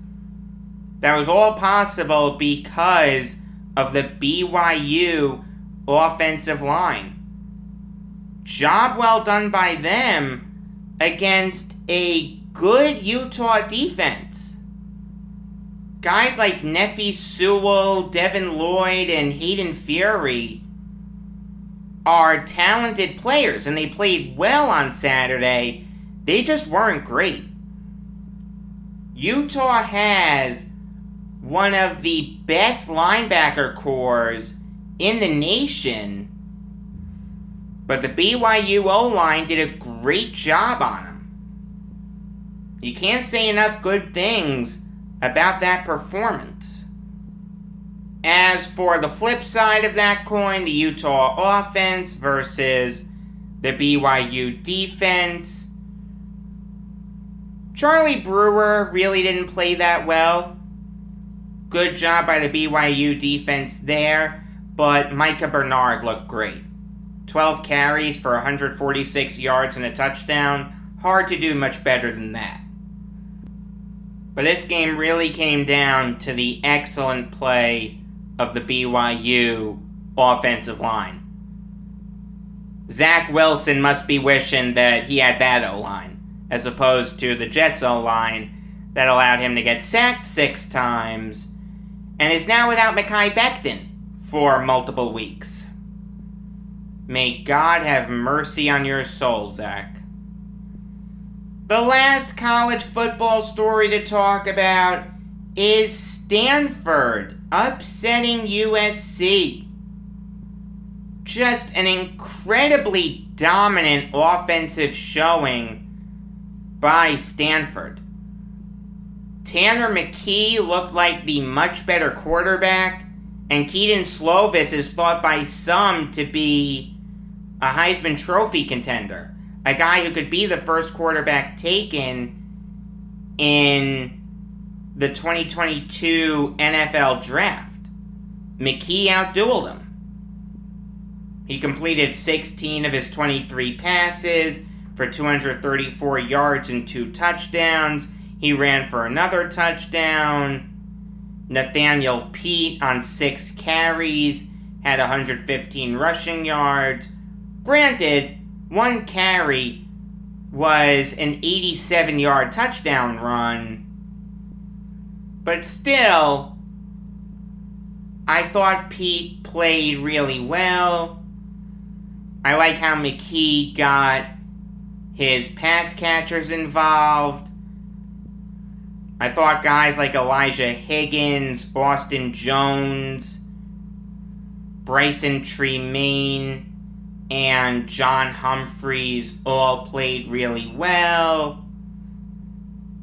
Speaker 2: That was all possible because of the BYU offensive line. Job well done by them against a good Utah defense. Guys like Nephi Sewell, Devin Lloyd, and Hayden Fury are talented players, and they played well on Saturday. They just weren't great. Utah has one of the best linebacker cores in the nation, but the BYU O-line did a great job on them. You can't say enough good things about that performance. As for the flip side of that coin, the Utah offense versus the BYU defense, Charlie Brewer really didn't play that well. Good job by the BYU defense there, but Micah Bernard looked great. 12 carries for 146 yards and a touchdown. Hard to do much better than that. But this game really came down to the excellent play of the BYU offensive line. Zach Wilson must be wishing that he had that O-line, as opposed to the Jets O-line that allowed him to get sacked 6 times, and is now without Mekhi Becton for multiple weeks. May God have mercy on your soul, Zach. The last college football story to talk about is Stanford upsetting USC. Just an incredibly dominant offensive showing by Stanford. Tanner McKee looked like the much better quarterback, and Keaton Slovis is thought by some to be a Heisman Trophy contender. A guy who could be the first quarterback taken in the 2022 NFL Draft. McKee outdueled him. He completed 16 of his 23 passes for 234 yards and 2 touchdowns. He ran for another touchdown. Nathaniel Pete on 6 carries had 115 rushing yards. Granted, 1 carry was an 87-yard touchdown run, but still, I thought Pete played really well. I like how McKee got his pass catchers involved. I thought guys like Elijah Higgins, Austin Jones, Bryson Tremaine, and John Humphreys all played really well.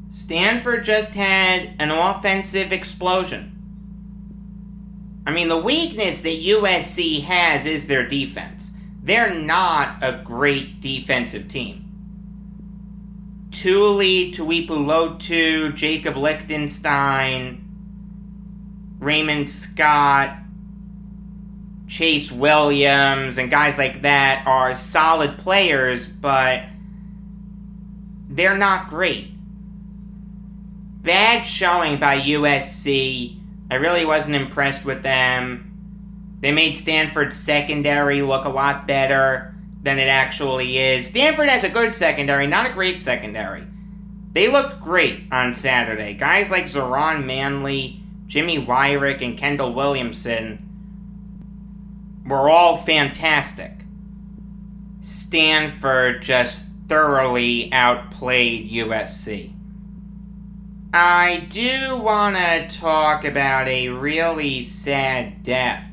Speaker 2: Stanford just had an offensive explosion. I mean, the weakness that USC has is their defense. They're not a great defensive team. Tuli Tuipulotu, Jacob Lichtenstein, Raymond Scott, Chase Williams, and guys like that are solid players, but they're not great. Bad showing by USC. I really wasn't impressed with them. They made Stanford's secondary look a lot better than it actually is. Stanford has a good secondary, not a great secondary. They looked great on Saturday. Guys like Zoran Manley, Jimmy Wyrick, and Kendall Williamson were all fantastic. Stanford just thoroughly outplayed USC. I do want to talk about a really sad death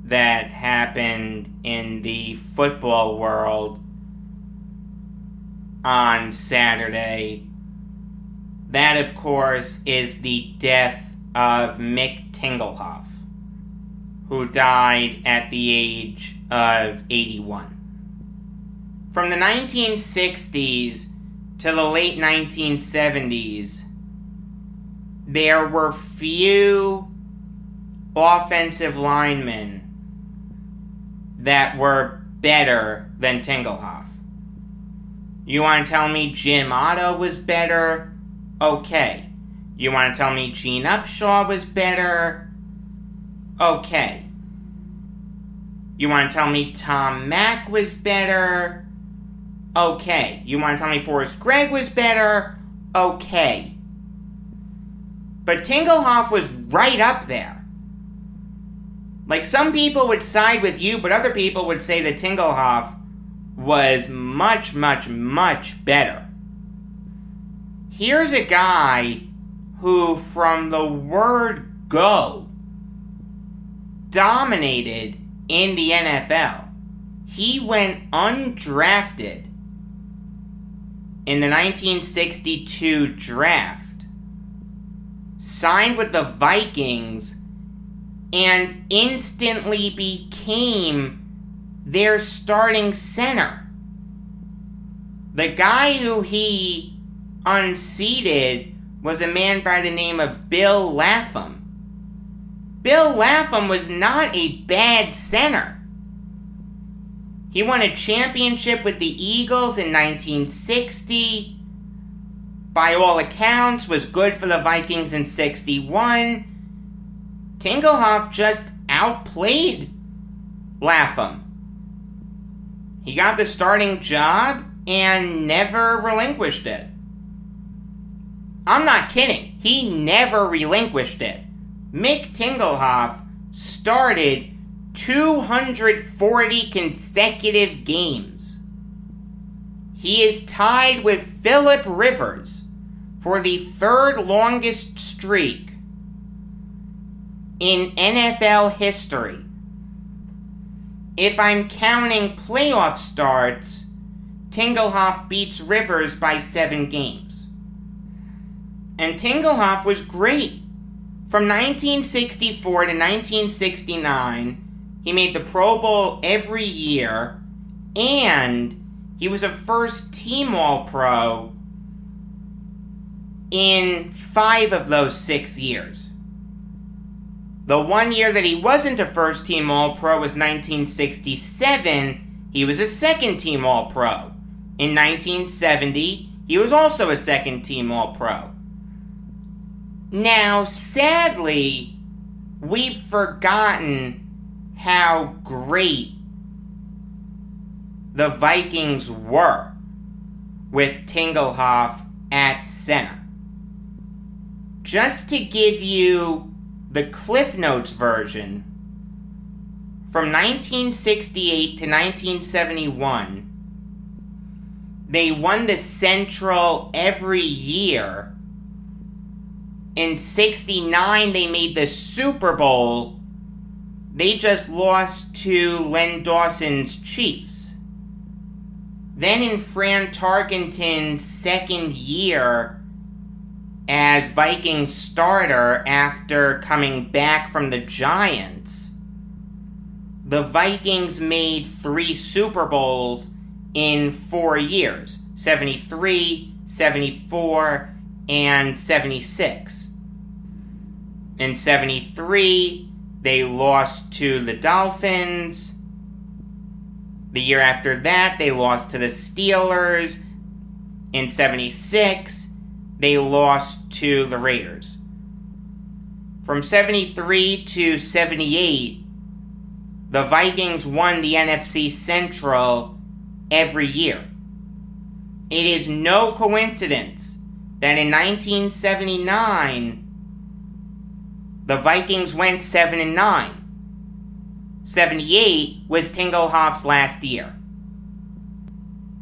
Speaker 2: that happened in the football world on Saturday. That, of course, is the death of Mick Tingelhoff, who died at the age of 81. From the 1960s to the late 1970s, there were few offensive linemen that were better than Tingelhoff. You want to tell me Jim Otto was better? Okay. You want to tell me Gene Upshaw was better? Okay. You want to tell me Tom Mack was better? Okay. You want to tell me Forrest Gregg was better? Okay. But Tingelhoff was right up there. Like, some people would side with you, but other people would say that Tingelhoff was much, much, much better. Here's a guy who, from the word go, dominated in the NFL. He went undrafted in the 1962 draft, signed with the Vikings, and instantly became their starting center. The guy who he unseated was a man by the name of Bill Lapham. Bill Lapham was not a bad center. He won a championship with the Eagles in 1960. By all accounts, was good for the Vikings in 61. Tingelhoff just outplayed Latham. He got the starting job and never relinquished it. I'm not kidding. He never relinquished it. Mick Tingelhoff started 240 consecutive games. He is tied with Phillip Rivers for the third longest streak in NFL history. If I'm counting playoff starts, Tingelhoff beats Rivers by 7 games. And Tingelhoff was great. From 1964 to 1969, he made the Pro Bowl every year, and he was a first-team All-Pro in 5 of those 6 years. The one year that he wasn't a first-team All-Pro was 1967. He was a second-team All-Pro. In 1970, he was also a second-team All-Pro. Now, sadly, we've forgotten how great the Vikings were with Tingelhoff at center. Just to give you the Cliff Notes version, from 1968 to 1971, they won the Central every year. In 69, they made the Super Bowl. They just lost to Len Dawson's Chiefs. Then in Fran Tarkenton's second year as Vikings starter after coming back from the Giants, the Vikings made 3 Super Bowls in 4 years, 73, 74, and 76. In 73, they lost to the Dolphins. The year after that, they lost to the Steelers. In 76, they lost to the Raiders. From 73 to 78, the Vikings won the NFC Central every year. It is no coincidence that in 1979, the Vikings went 7-9. 78 was Tingelhoff's last year.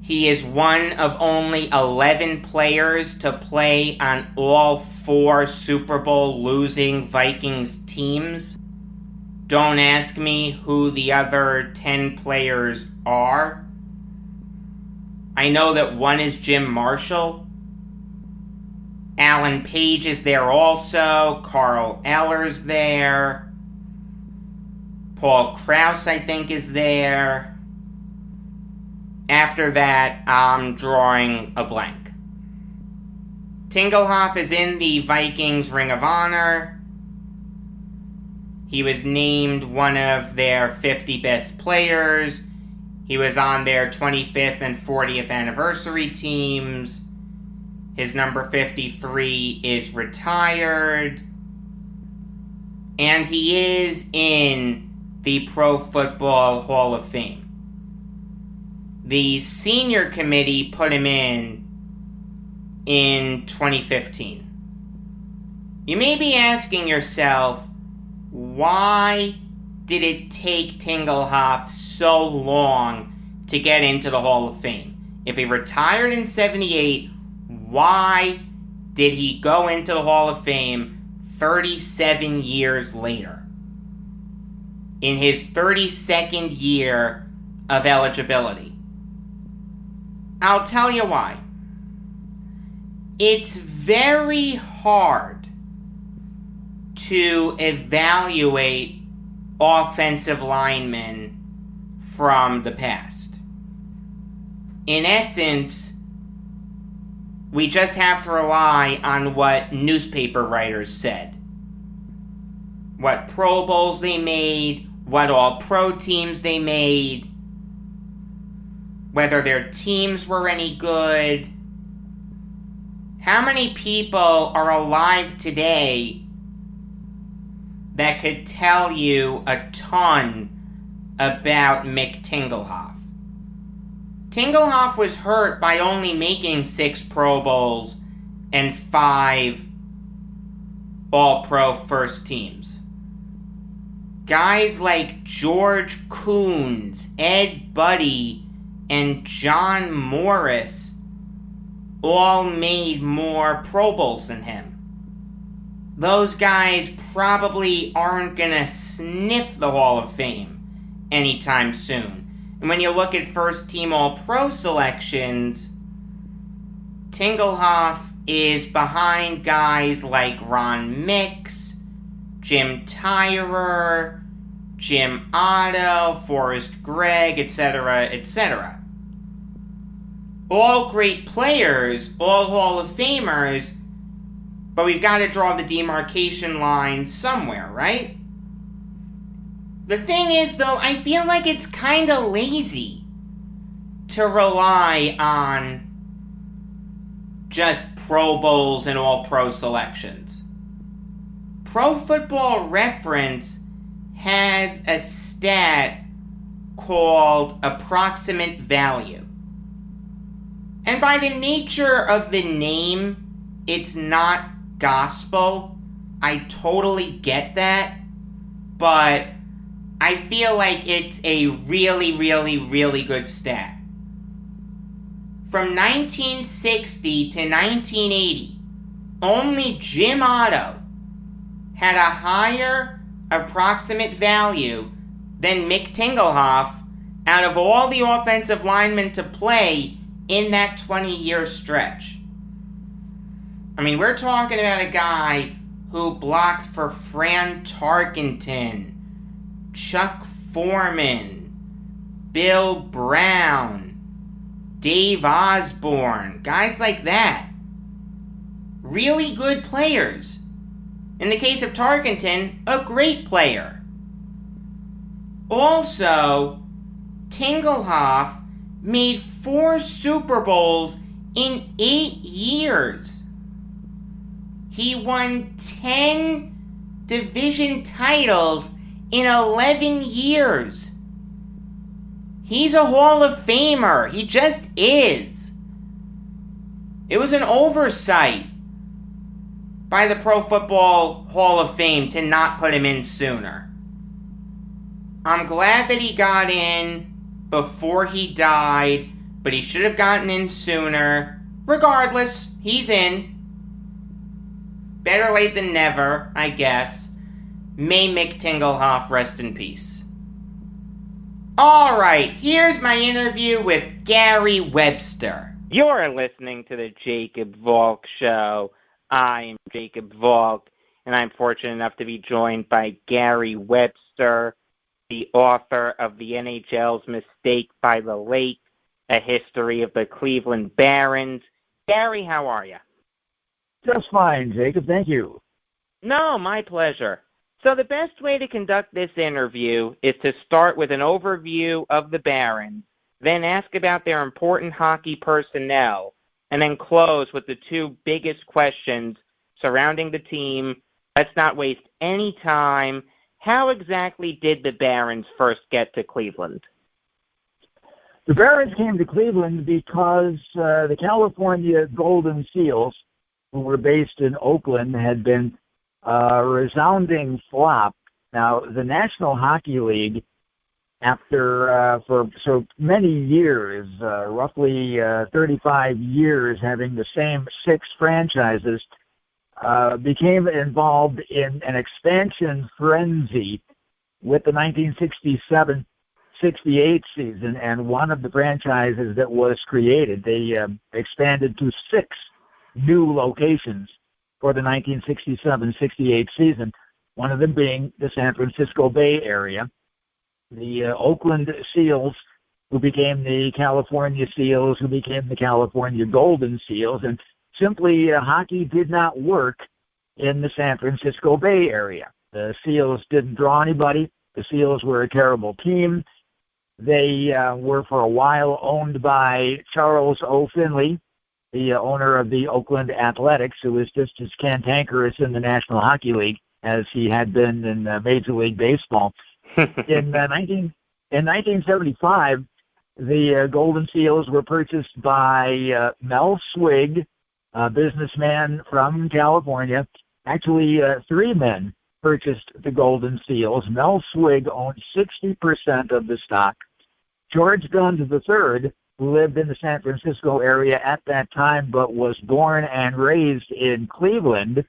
Speaker 2: He is one of only 11 players to play on all 4 Super Bowl losing Vikings teams. Don't ask me who the other 10 players are. I know that one is Jim Marshall. Alan Page is there also. Carl Eller's there. Paul Krause, I think, is there. After that, I'm drawing a blank. Tingelhoff is in the Vikings Ring of Honor. He was named one of their 50 best players. He was on their 25th and 40th anniversary teams. His number 53 is retired. And he is in the Pro Football Hall of Fame. The senior committee put him in 2015. You may be asking yourself, why did it take Tingelhoff so long to get into the Hall of Fame? If he retired in 78, why did he go into the Hall of Fame 37 years later? In his 32nd year of eligibility. I'll tell you why. It's very hard to evaluate offensive linemen from the past. In essence, we just have to rely on what newspaper writers said. What Pro Bowls they made, what All-Pro teams they made. whether their teams were any good. How many people are alive today that could tell you a ton about Mick Tingelhoff? Tingelhoff was hurt by only making 6 Pro Bowls and 5 All-Pro first teams. Guys like George Coons, Ed Buddy, and John Morris all made more Pro Bowls than him. Those guys probably aren't gonna sniff the Hall of Fame anytime soon. And when you look at first-team All-Pro selections, Tingelhoff is behind guys like Ron Mix, Jim Tyrer, Jim Otto, Forrest Gregg, etc., etc. All great players, all Hall of Famers, but we've got to draw the demarcation line somewhere, right? The thing is, though, I feel like it's kind of lazy to rely on just Pro Bowls and All-Pro selections. Pro Football Reference has a stat called approximate value. And by the nature of the name, it's not gospel. I totally get that. But I feel like it's a really, really, really good stat. From 1960 to 1980, only Jim Otto had a higher approximate value than Mick Tingelhoff out of all the offensive linemen to play in that 20-year stretch. I mean, we're talking about a guy who blocked for Fran Tarkenton, Chuck Foreman, Bill Brown, Dave Osborne, guys like that. Really good players. In the case of Tarkenton, a great player. Also, Tingelhoff made 4 Super Bowls in 8 years. He won 10 division titles in 11 years. He's a Hall of Famer. He just is. It was an oversight by the Pro Football Hall of Fame to not put him in sooner. I'm glad that he got in before he died, but he should have gotten in sooner. Regardless, he's in. Better late than never, I guess. May Mick Tingelhoff rest in peace. Alright, here's my interview with Gary Webster. You're listening to the Jacob Valk Show. I'm Jacob Valk, and I'm fortunate enough to be joined by Gary Webster, the author of The NHL's Mistake by the Lake, A History of the Cleveland Barons. Gary, how are you?
Speaker 3: Just fine, Jacob. Thank you.
Speaker 2: No, my pleasure. So the best way to conduct this interview is to start with an overview of the Barons, then ask about their important hockey personnel, and then close with the 2 biggest questions surrounding the team. Let's not waste any time. How exactly did the Barons first get to Cleveland?
Speaker 3: The Barons came to Cleveland because the California Golden Seals, who were based in Oakland, had been a resounding flop. Now, the National Hockey League, after for so many years, roughly 35 years, having the same 6 franchises, became involved in an expansion frenzy with the 1967-68 season, and one of the franchises that was created, they expanded to 6 new locations for the 1967-68 season, one of them being the San Francisco Bay Area. The Oakland Seals, who became the California Seals, who became the California Golden Seals, and simply hockey did not work in the San Francisco Bay Area. The Seals didn't draw anybody. The Seals were a terrible team. They were for a while owned by Charles O. Finley, the owner of the Oakland Athletics, who was just as cantankerous in the National Hockey League as he had been in Major League Baseball. In 1975, the Golden Seals were purchased by Mel Swig, a businessman from California. Actually, three men purchased the Golden Seals. Mel Swig owned 60% of the stock. George Guns III, who lived in the San Francisco area at that time but was born and raised in Cleveland,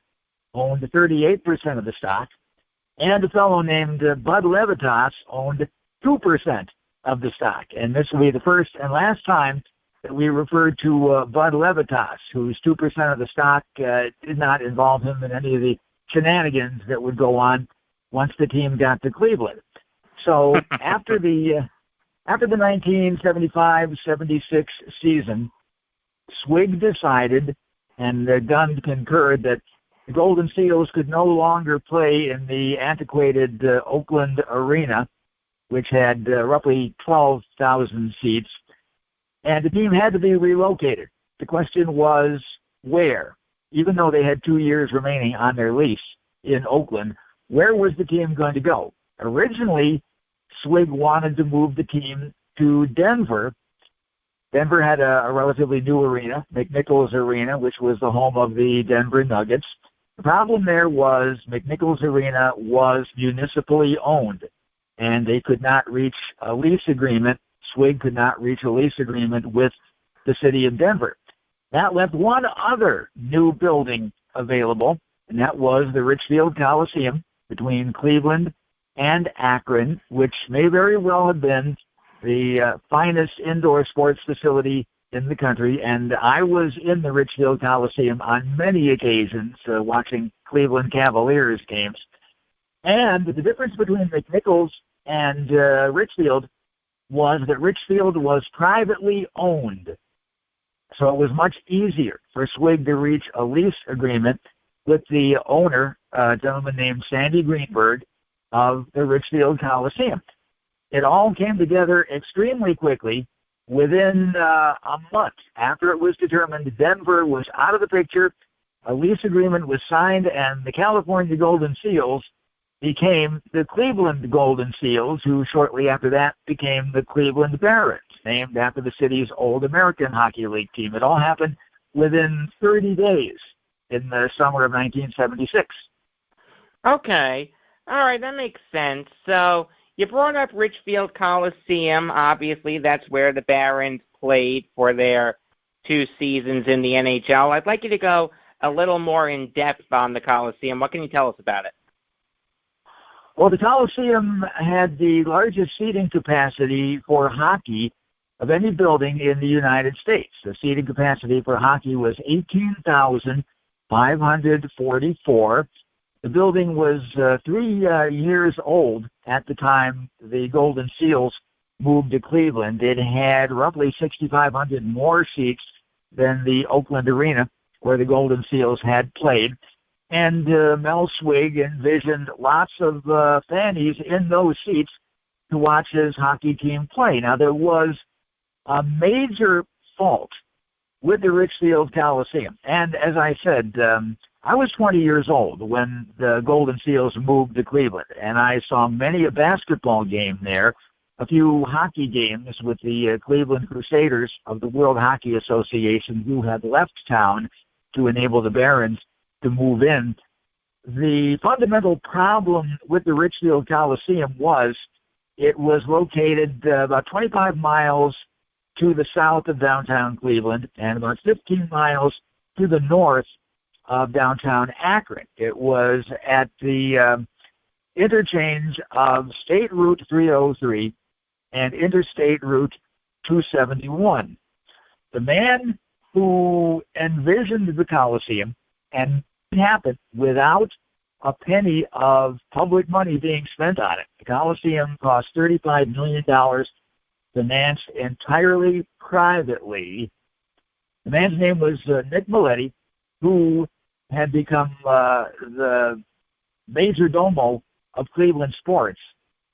Speaker 3: owned 38% of the stock. And a fellow named Bud Levitas owned 2% of the stock. And this will be the first and last time that we referred to Bud Levitas, whose 2% of the stock did not involve him in any of the shenanigans that would go on once the team got to Cleveland. So after the 1975-76 season, Swig decided, and Gunn concurred, that the Golden Seals could no longer play in the antiquated Oakland Arena, which had roughly 12,000 seats, and the team had to be relocated. The question was where? Even though they had 2 years remaining on their lease in Oakland, where was the team going to go? Originally, Swig wanted to move the team to Denver. Denver had a relatively new arena, McNichols Arena, which was the home of the Denver Nuggets. The problem there was McNichols Arena was municipally owned, and they could not reach a lease agreement. Swig could not reach a lease agreement with the city of Denver. That left one other new building available, and that was the Richfield Coliseum between Cleveland and Akron, which may very well have been the finest indoor sports facility in the country. And I was in the Richfield Coliseum on many occasions watching Cleveland Cavaliers games. And the difference between McNichols and Richfield was that Richfield was privately owned. So it was much easier for Swig to reach a lease agreement with the owner, a gentleman named Sandy Greenberg, of the Richfield Coliseum. It all came together extremely quickly. Within a month after it was determined Denver was out of the picture, a lease agreement was signed, and the California Golden Seals became the Cleveland Golden Seals, who shortly after that became the Cleveland Barons, named after the city's old American Hockey League team. It all happened within 30 days in the summer of 1976.
Speaker 2: Okay. All right, that makes sense. So you brought up Richfield Coliseum. Obviously, that's where the Barons played for their 2 seasons in the NHL. I'd like you to go a little more in depth on the Coliseum. What can you tell us about it?
Speaker 3: Well, the Coliseum had the largest seating capacity for hockey of any building in the United States. The seating capacity for hockey was 18,544. The building was 3 years old at the time the Golden Seals moved to Cleveland. It had roughly 6,500 more seats than the Oakland Arena, where the Golden Seals had played. And Mel Swig envisioned lots of fannies in those seats to watch his hockey team play. Now, there was a major fault with the Richfield Coliseum. And as I said, I was 20 years old when the Golden Seals moved to Cleveland, and I saw many a basketball game there, a few hockey games with the Cleveland Crusaders of the World Hockey Association, who had left town to enable the Barons to move in. The fundamental problem with the Richfield Coliseum was it was located about 25 miles to the south of downtown Cleveland and about 15 miles to the north of downtown Akron. It was at the interchange of State Route 303 and Interstate Route 271. The man who envisioned the Coliseum, and it happened without a penny of public money being spent on it. The Coliseum cost $35 million, financed entirely privately. The man's name was Nick Maletti, who had become the major domo of Cleveland sports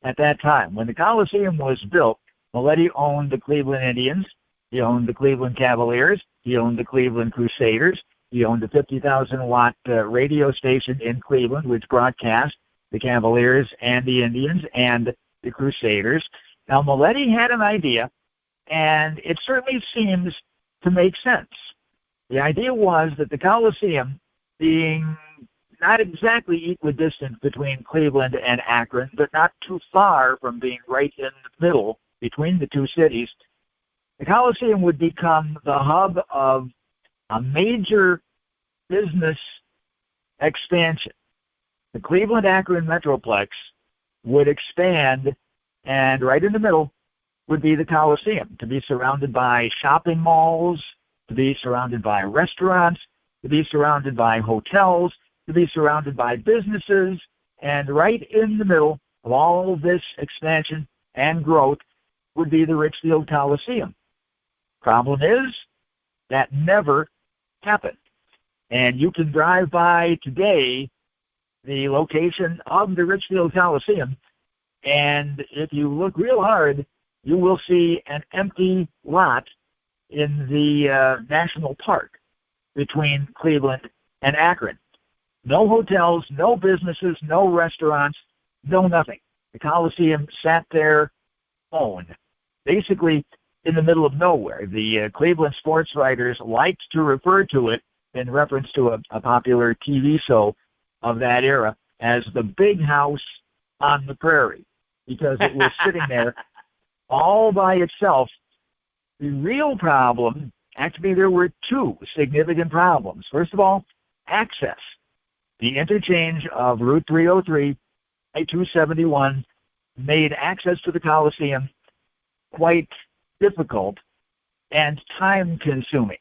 Speaker 3: at that time. When the Coliseum was built, Maletti owned the Cleveland Indians. He owned the Cleveland Cavaliers. He owned the Cleveland Crusaders. He owned a 50,000-watt radio station in Cleveland, which broadcast the Cavaliers and the Indians and the Crusaders. Now, Maletti had an idea, and it certainly seems to make sense. The idea was that the Coliseum, being not exactly equidistant between Cleveland and Akron, but not too far from being right in the middle between the two cities, the Coliseum would become the hub of a major business expansion. The Cleveland-Akron Metroplex would expand, and right in the middle would be the Coliseum, to be surrounded by shopping malls, to be surrounded by restaurants, to be surrounded by hotels, to be surrounded by businesses, and right in the middle of all of this expansion and growth would be the Richfield Coliseum. Problem is, that never happened. And you can drive by today the location of the Richfield Coliseum, and if you look real hard, you will see an empty lot in the national park between Cleveland and Akron. No hotels, no businesses, no restaurants, no nothing. The Coliseum sat there alone, basically in the middle of nowhere. The Cleveland sports writers liked to refer to it in reference to a popular TV show of that era as the big house on the prairie, because it was sitting there all by itself. The real problem, actually there were two significant problems. First of all, access. The interchange of Route 303, I-271, made access to the Coliseum quite difficult and time-consuming.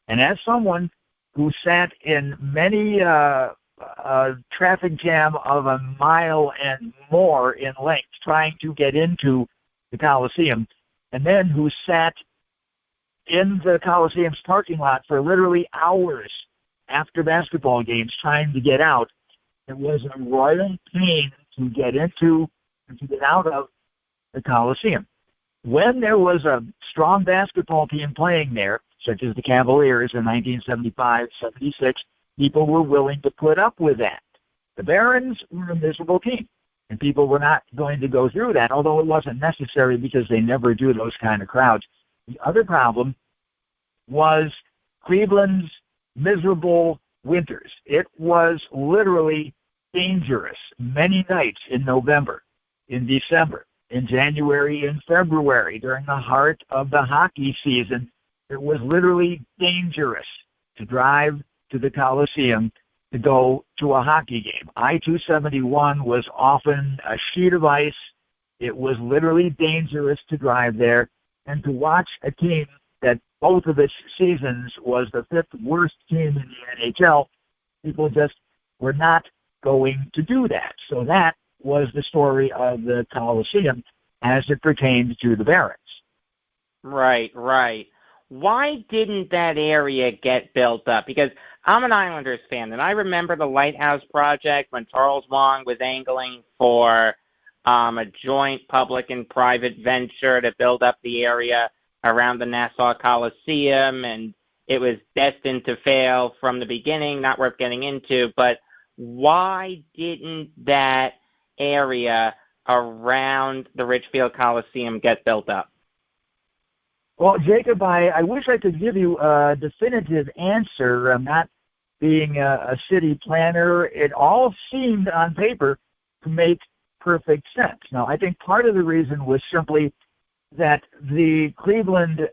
Speaker 3: And as someone who sat in many traffic jam of a mile and more in length trying to get into the Coliseum, and then who sat in the Coliseum's parking lot for literally hours after basketball games trying to get out, it was a royal pain to get into and to get out of the Coliseum. When there was a strong basketball team playing there, such as the Cavaliers in 1975-76, people were willing to put up with that. The Barons were a miserable team, and people were not going to go through that, although it wasn't necessary because they never do those kind of crowds. The other problem was Cleveland's miserable winters. It was literally dangerous many nights in November, in December, in January and February, during the heart of the hockey season. It was literally dangerous to drive to the Coliseum to go to a hockey game. I-271 was often a sheet of ice. It was literally dangerous to drive there and to watch a team that both of its seasons was the fifth worst team in the NHL. People just were not going to do that. So that was the story of the Coliseum as it pertained to the Barons.
Speaker 2: Right. Why didn't that area get built up? Because I'm an Islanders fan, and I remember the Lighthouse Project when Charles Wang was angling for a joint public and private venture to build up the area around the Nassau Coliseum, and it was destined to fail from the beginning, not worth getting into. But why didn't that area around the Richfield Coliseum get built up?
Speaker 3: Well, Jacob, I wish I could give you a definitive answer. Not being a city planner, it all seemed on paper to make perfect sense. Now, I think part of the reason was simply that the Cleveland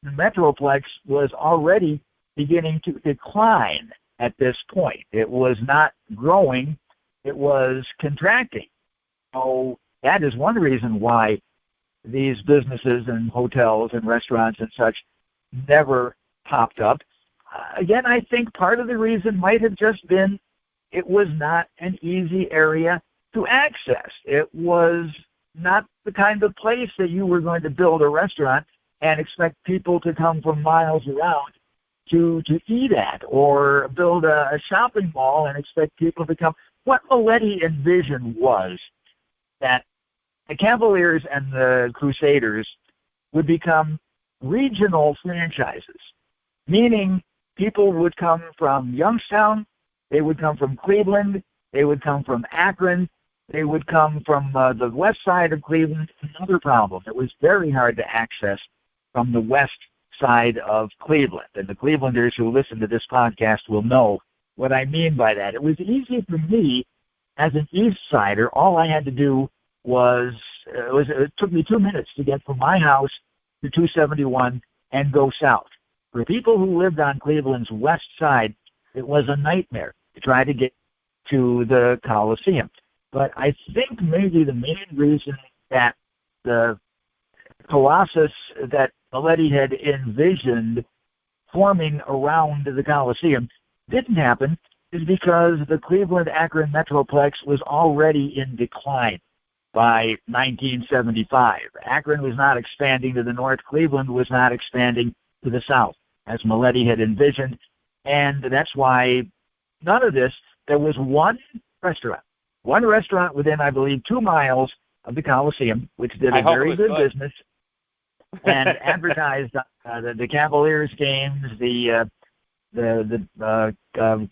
Speaker 3: Metroplex was already beginning to decline at this point. It was not growing, it was contracting. So that is one reason why these businesses and hotels and restaurants and such never popped up. Again, I think part of the reason might have just been it was not an easy area to access. It was not the kind of place that you were going to build a restaurant and expect people to come from miles around to eat at, or build a shopping mall and expect people to come. What Maletti envisioned was that the Cavaliers and the Crusaders would become regional franchises, meaning people would come from Youngstown, they would come from Cleveland, they would come from Akron, they would come from the west side of Cleveland. Another problem, it was very hard to access from the west side of Cleveland. And the Clevelanders who listen to this podcast will know what I mean by that. It was easy for me as an East Sider. All I had to do was, it took me 2 minutes to get from my house to 271 and go south. For people who lived on Cleveland's west side, it was a nightmare to try to get to the Coliseum. But I think maybe the main reason that the Colossus that Maletti had envisioned forming around the Coliseum didn't happen is because the Cleveland-Akron Metroplex was already in decline by 1975. Akron was not expanding to the north. Cleveland was not expanding to the south, as Maletti had envisioned. And that's why none of this, there was one restaurant within, I believe, 2 miles of the Coliseum, which did a very good business and advertised the Cavaliers games, the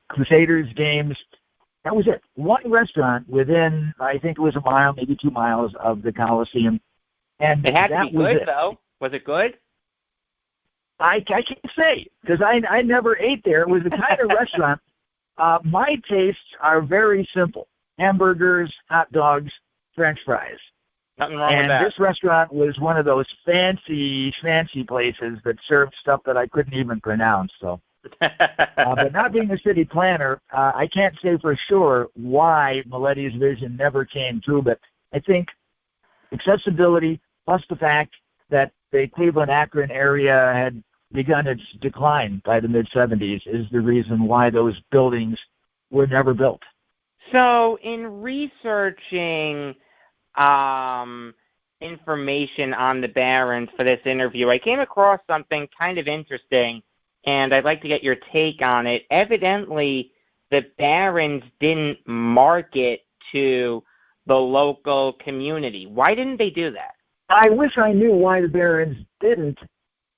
Speaker 3: Crusaders games. That was it. One restaurant within, I think it was a mile, maybe 2 miles of the Coliseum. And
Speaker 2: it had to be good, though. Was it good?
Speaker 3: I can't say, because I never ate there. It was the kind of restaurant, my tastes are very simple. Hamburgers, hot dogs, French fries.
Speaker 2: Nothing wrong with that.
Speaker 3: And this restaurant was one of those fancy places that served stuff that I couldn't even pronounce. So, but not being a city planner, I can't say for sure why Maletti's vision never came true. But I think accessibility plus the fact that the Cleveland-Akron area had begun its decline by the mid-'70s is the reason why those buildings were never built.
Speaker 2: So in researching information on the Barons for this interview, I came across something kind of interesting, and I'd like to get your take on it. Evidently, the Barons didn't market to the local community. Why didn't they do that?
Speaker 3: I wish I knew why the Barons didn't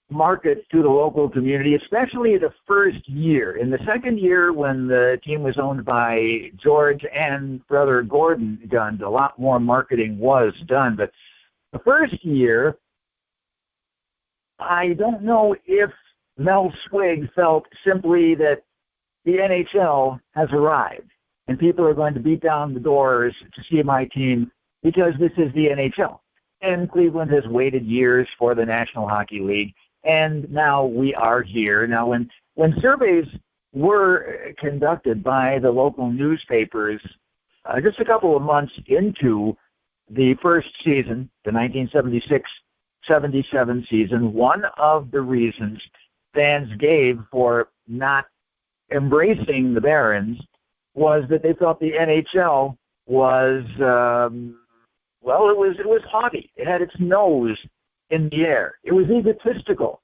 Speaker 3: market to the local community, especially the first year. In the second year, when the team was owned by George and brother Gordon Gund, a lot more marketing was done. But the first year, I don't know if Mel Swig felt simply that the NHL has arrived and people are going to beat down the doors to see my team because this is the NHL. And Cleveland has waited years for the National Hockey League. And now we are here. Now, when surveys were conducted by the local newspapers just a couple of months into the first season, the 1976-77 season, one of the reasons fans gave for not embracing the Barons was that they thought the NHL was, it was haughty. It had its nose in the air. It was egotistical,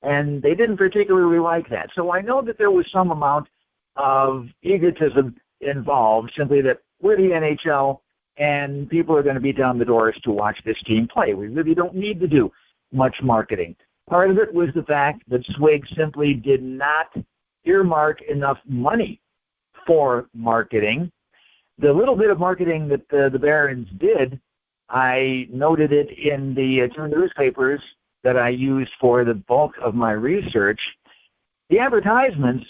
Speaker 3: and they didn't particularly like that. So I know that there was some amount of egotism involved, simply that we're the NHL, and people are going to beat down the doors to watch this team play. We really don't need to do much marketing. Part of it was the fact that Swig simply did not earmark enough money for marketing. The little bit of marketing that the Barons did, I noted it in the 2 newspapers that I used for the bulk of my research. The advertisements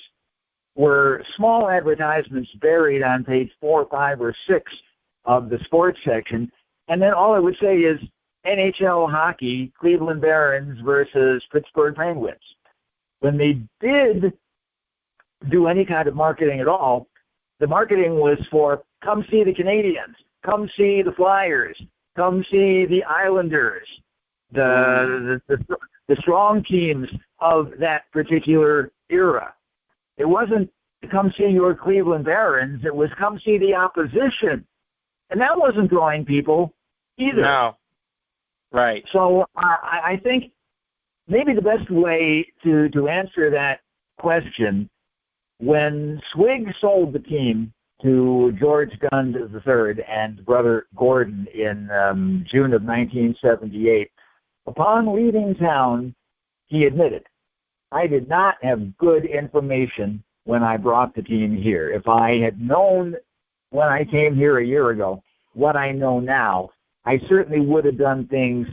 Speaker 3: were small advertisements buried on page 4, 5, or 6 of the sports section, and then all I would say is NHL hockey, Cleveland Barons versus Pittsburgh Penguins. When they did do any kind of marketing at all, the marketing was for come see the Canadiens, come see the Flyers, come see the Islanders, the strong teams of that particular era. It wasn't come see your Cleveland Barons, it was come see the opposition. And that wasn't drawing people either.
Speaker 2: No. Right.
Speaker 3: So I think maybe the best way to answer that question, when Swig sold the team to George Gund III and brother Gordon in June of 1978, Upon leaving town, he admitted, I did not have good information when I brought the team here. If I had known when I came here a year ago what I know now, I certainly would have done things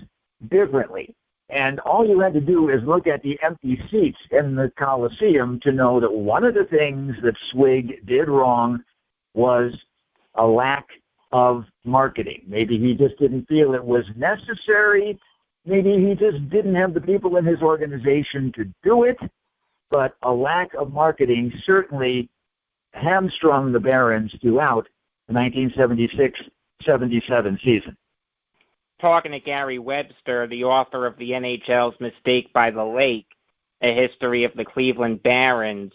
Speaker 3: differently. And all you had to do is look at the empty seats in the Coliseum to know that one of the things that Swig did wrong was a lack of marketing. Maybe he just didn't feel it was necessary. Maybe he just didn't have the people in his organization to do it. But a lack of marketing certainly hamstrung the Barons throughout the 1976-77 season.
Speaker 2: Talking to Gary Webster, the author of the NHL's Mistake by the Lake, A History of the Cleveland Barons.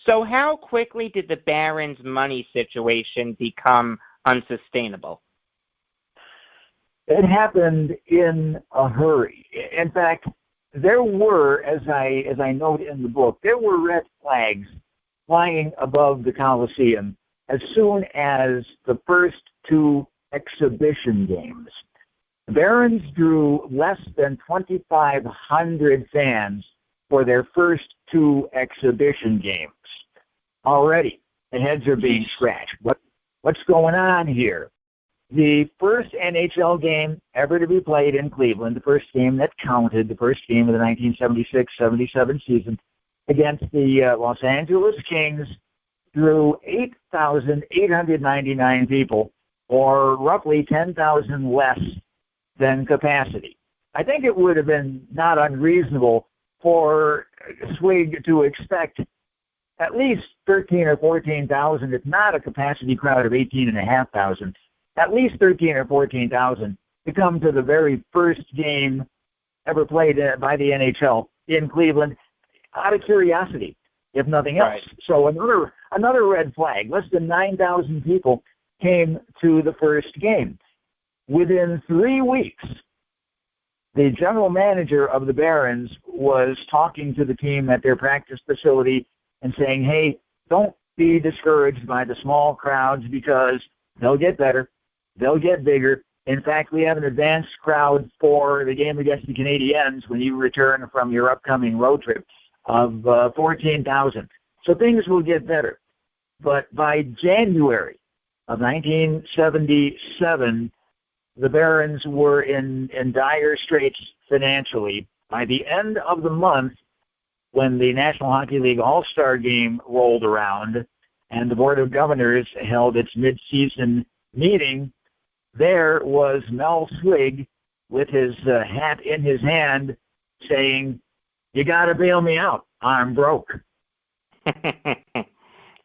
Speaker 2: So how quickly did the Barons' money situation become unsustainable?
Speaker 3: It happened in a hurry. In fact, there were, as I note in the book, there were red flags flying above the Coliseum as soon as the first two exhibition games. The Barons drew less than 2,500 fans for their first two exhibition games. Already, the heads are being scratched. What's going on here? The first NHL game ever to be played in Cleveland, the first game that counted, the first game of the 1976-77 season against the Los Angeles Kings, drew 8,899 people, or roughly 10,000 less than capacity. I think it would have been not unreasonable for Swig to expect at least 13 or 14,000, if not a capacity crowd of 18,500, at least 13 or 14,000 to come to the very first game ever played by the NHL in Cleveland out of curiosity, if nothing else.
Speaker 2: Right.
Speaker 3: So another red flag. Less than 9,000 people came to the first game. Within 3 weeks, the general manager of the Barons was talking to the team at their practice facility and saying, hey, don't be discouraged by the small crowds because they'll get better, they'll get bigger. In fact, we have an advanced crowd for the game against the Canadiens when you return from your upcoming road trip of 14,000. So things will get better. But by January of 1977, the Barons were in dire straits financially. By the end of the month, when the National Hockey League All-Star Game rolled around and the Board of Governors held its mid-season meeting, there was Mel Swig with his hat in his hand saying, you got to bail me out. I'm broke.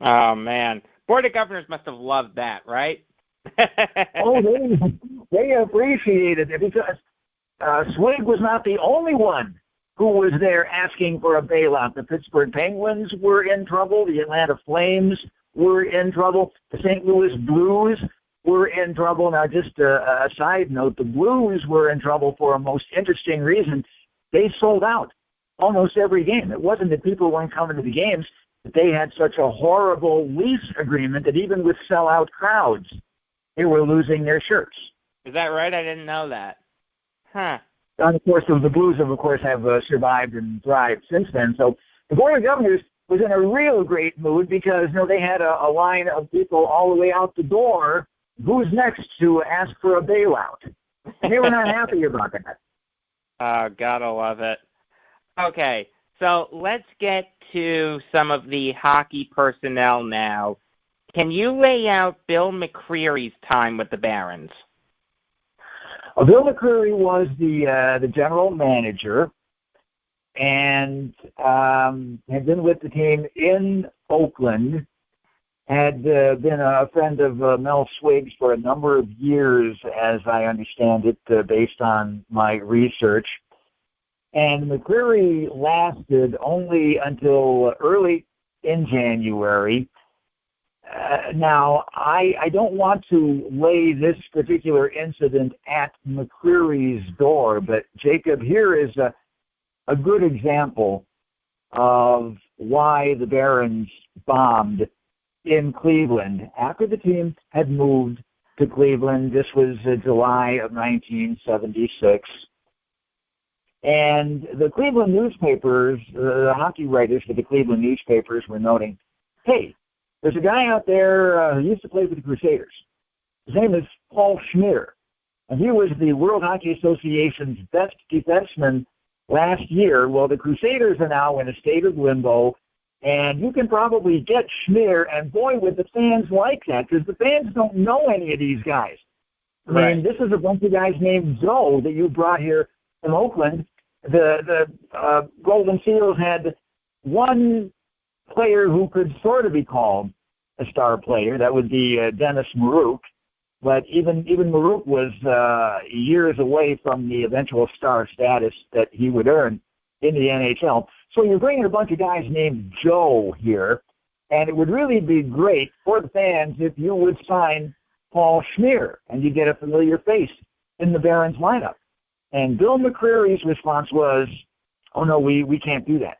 Speaker 2: Oh, man. Board of Governors must have loved that, right?
Speaker 3: Oh, they appreciated it because Swig was not the only one who was there asking for a bailout. The Pittsburgh Penguins were in trouble. The Atlanta Flames were in trouble. The St. Louis Blues were in trouble. Now, just a side note, the Blues were in trouble for a most interesting reason. They sold out almost every game. It wasn't that people weren't coming to the games, but they had such a horrible lease agreement that even with sellout crowds, they were losing their shirts.
Speaker 2: Is that right? I didn't know that. Huh.
Speaker 3: And of course, the Blues, of course, have survived and thrived since then. So the Board of Governors was in a real great mood because they had a line of people all the way out the door. Who's next to ask for a bailout? And they were not happy about that.
Speaker 2: Oh, gotta love it. Okay, so let's get to some of the hockey personnel now. Can you lay out Bill McCreary's time with the Barons?
Speaker 3: Bill McCreary was the general manager and had been with the team in Oakland, had been a friend of Mel Swig's for a number of years, as I understand it, based on my research. And McCreary lasted only until early in January. Now, I don't want to lay this particular incident at McCreary's door, but Jacob, here is a good example of why the Barons bombed in Cleveland after the team had moved to Cleveland. This was July of 1976. And the Cleveland newspapers, the hockey writers for the Cleveland newspapers were noting, hey, there's a guy out there who used to play for the Crusaders. His name is Paul Schmier, and he was the World Hockey Association's best defenseman last year. Well, the Crusaders are now in a state of limbo, and you can probably get Schmier, and boy, would the fans like that, because the fans don't know any of these guys. I mean, this is a bunch of guys named Joe that you brought here from Oakland. The Golden Seals had one player who could sort of be called a star player. That would be Dennis Morock. But even Morock was years away from the eventual star status that he would earn in the NHL. So you're bringing a bunch of guys named Joe here, and it would really be great for the fans if you would sign Paul Schmier and you get a familiar face in the Barons lineup. And Bill McCreary's response was, oh, no, we can't do that.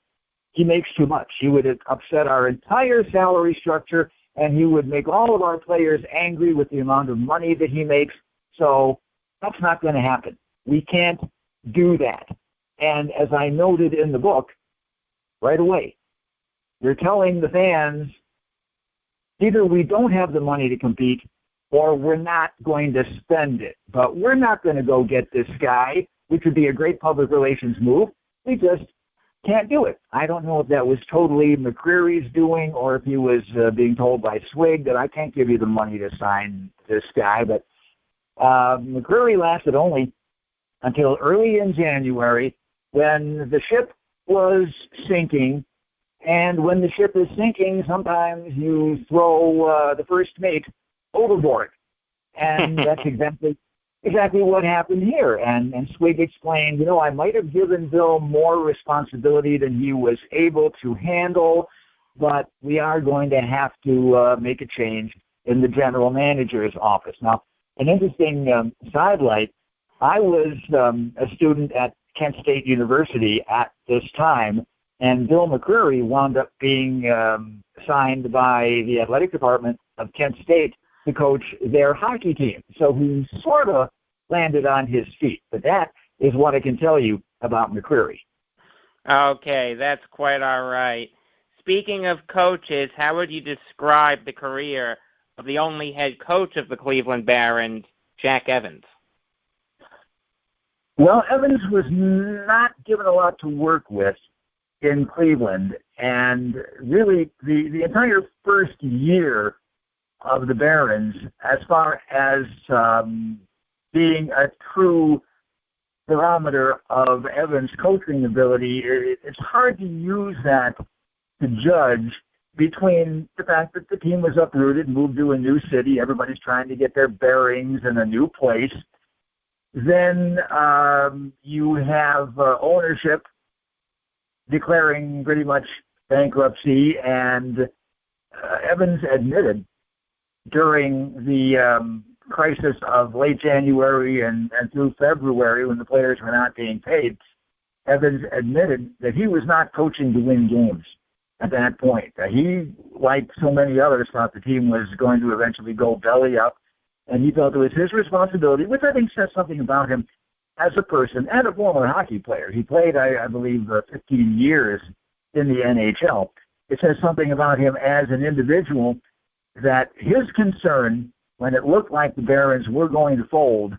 Speaker 3: He makes too much. He would upset our entire salary structure, and he would make all of our players angry with the amount of money that he makes. So that's not going to happen. We can't do that. And as I noted in the book, right away, they're telling the fans, either we don't have the money to compete or we're not going to spend it. But we're not going to go get this guy, which would be a great public relations move. We just can't do it. I don't know if that was totally McCreary's doing or if he was being told by Swig that I can't give you the money to sign this guy. But McCreary lasted only until early in January when the ship was sinking. And when the ship is sinking, sometimes you throw the first mate overboard. And that's exactly what happened here. And Swig explained, I might have given Bill more responsibility than he was able to handle, but we are going to have to make a change in the general manager's office. Now, an interesting sidelight, I was a student at Kent State University at this time, and Bill McCreary wound up being signed by the athletic department of Kent State to coach their hockey team. So he sort of landed on his feet. But that is what I can tell you about McCreary.
Speaker 2: Okay, that's quite all right. Speaking of coaches, how would you describe the career of the only head coach of the Cleveland Barons, Jack Evans?
Speaker 3: Well, Evans was not given a lot to work with in Cleveland, and really the entire first year of the Barons, as far as being a true barometer of Evans' coaching ability, it's hard to use that to judge between the fact that the team was uprooted, moved to a new city, everybody's trying to get their bearings in a new place. Then you have ownership declaring pretty much bankruptcy, and Evans admitted during the crisis of late January and through February when the players were not being paid, Evans admitted that he was not coaching to win games at that point. He, like so many others, thought the team was going to eventually go belly up, and he felt it was his responsibility, which I think says something about him as a person and a former hockey player. He played, I believe, 15 years in the NHL. It says something about him as an individual that his concern when it looked like the Barons were going to fold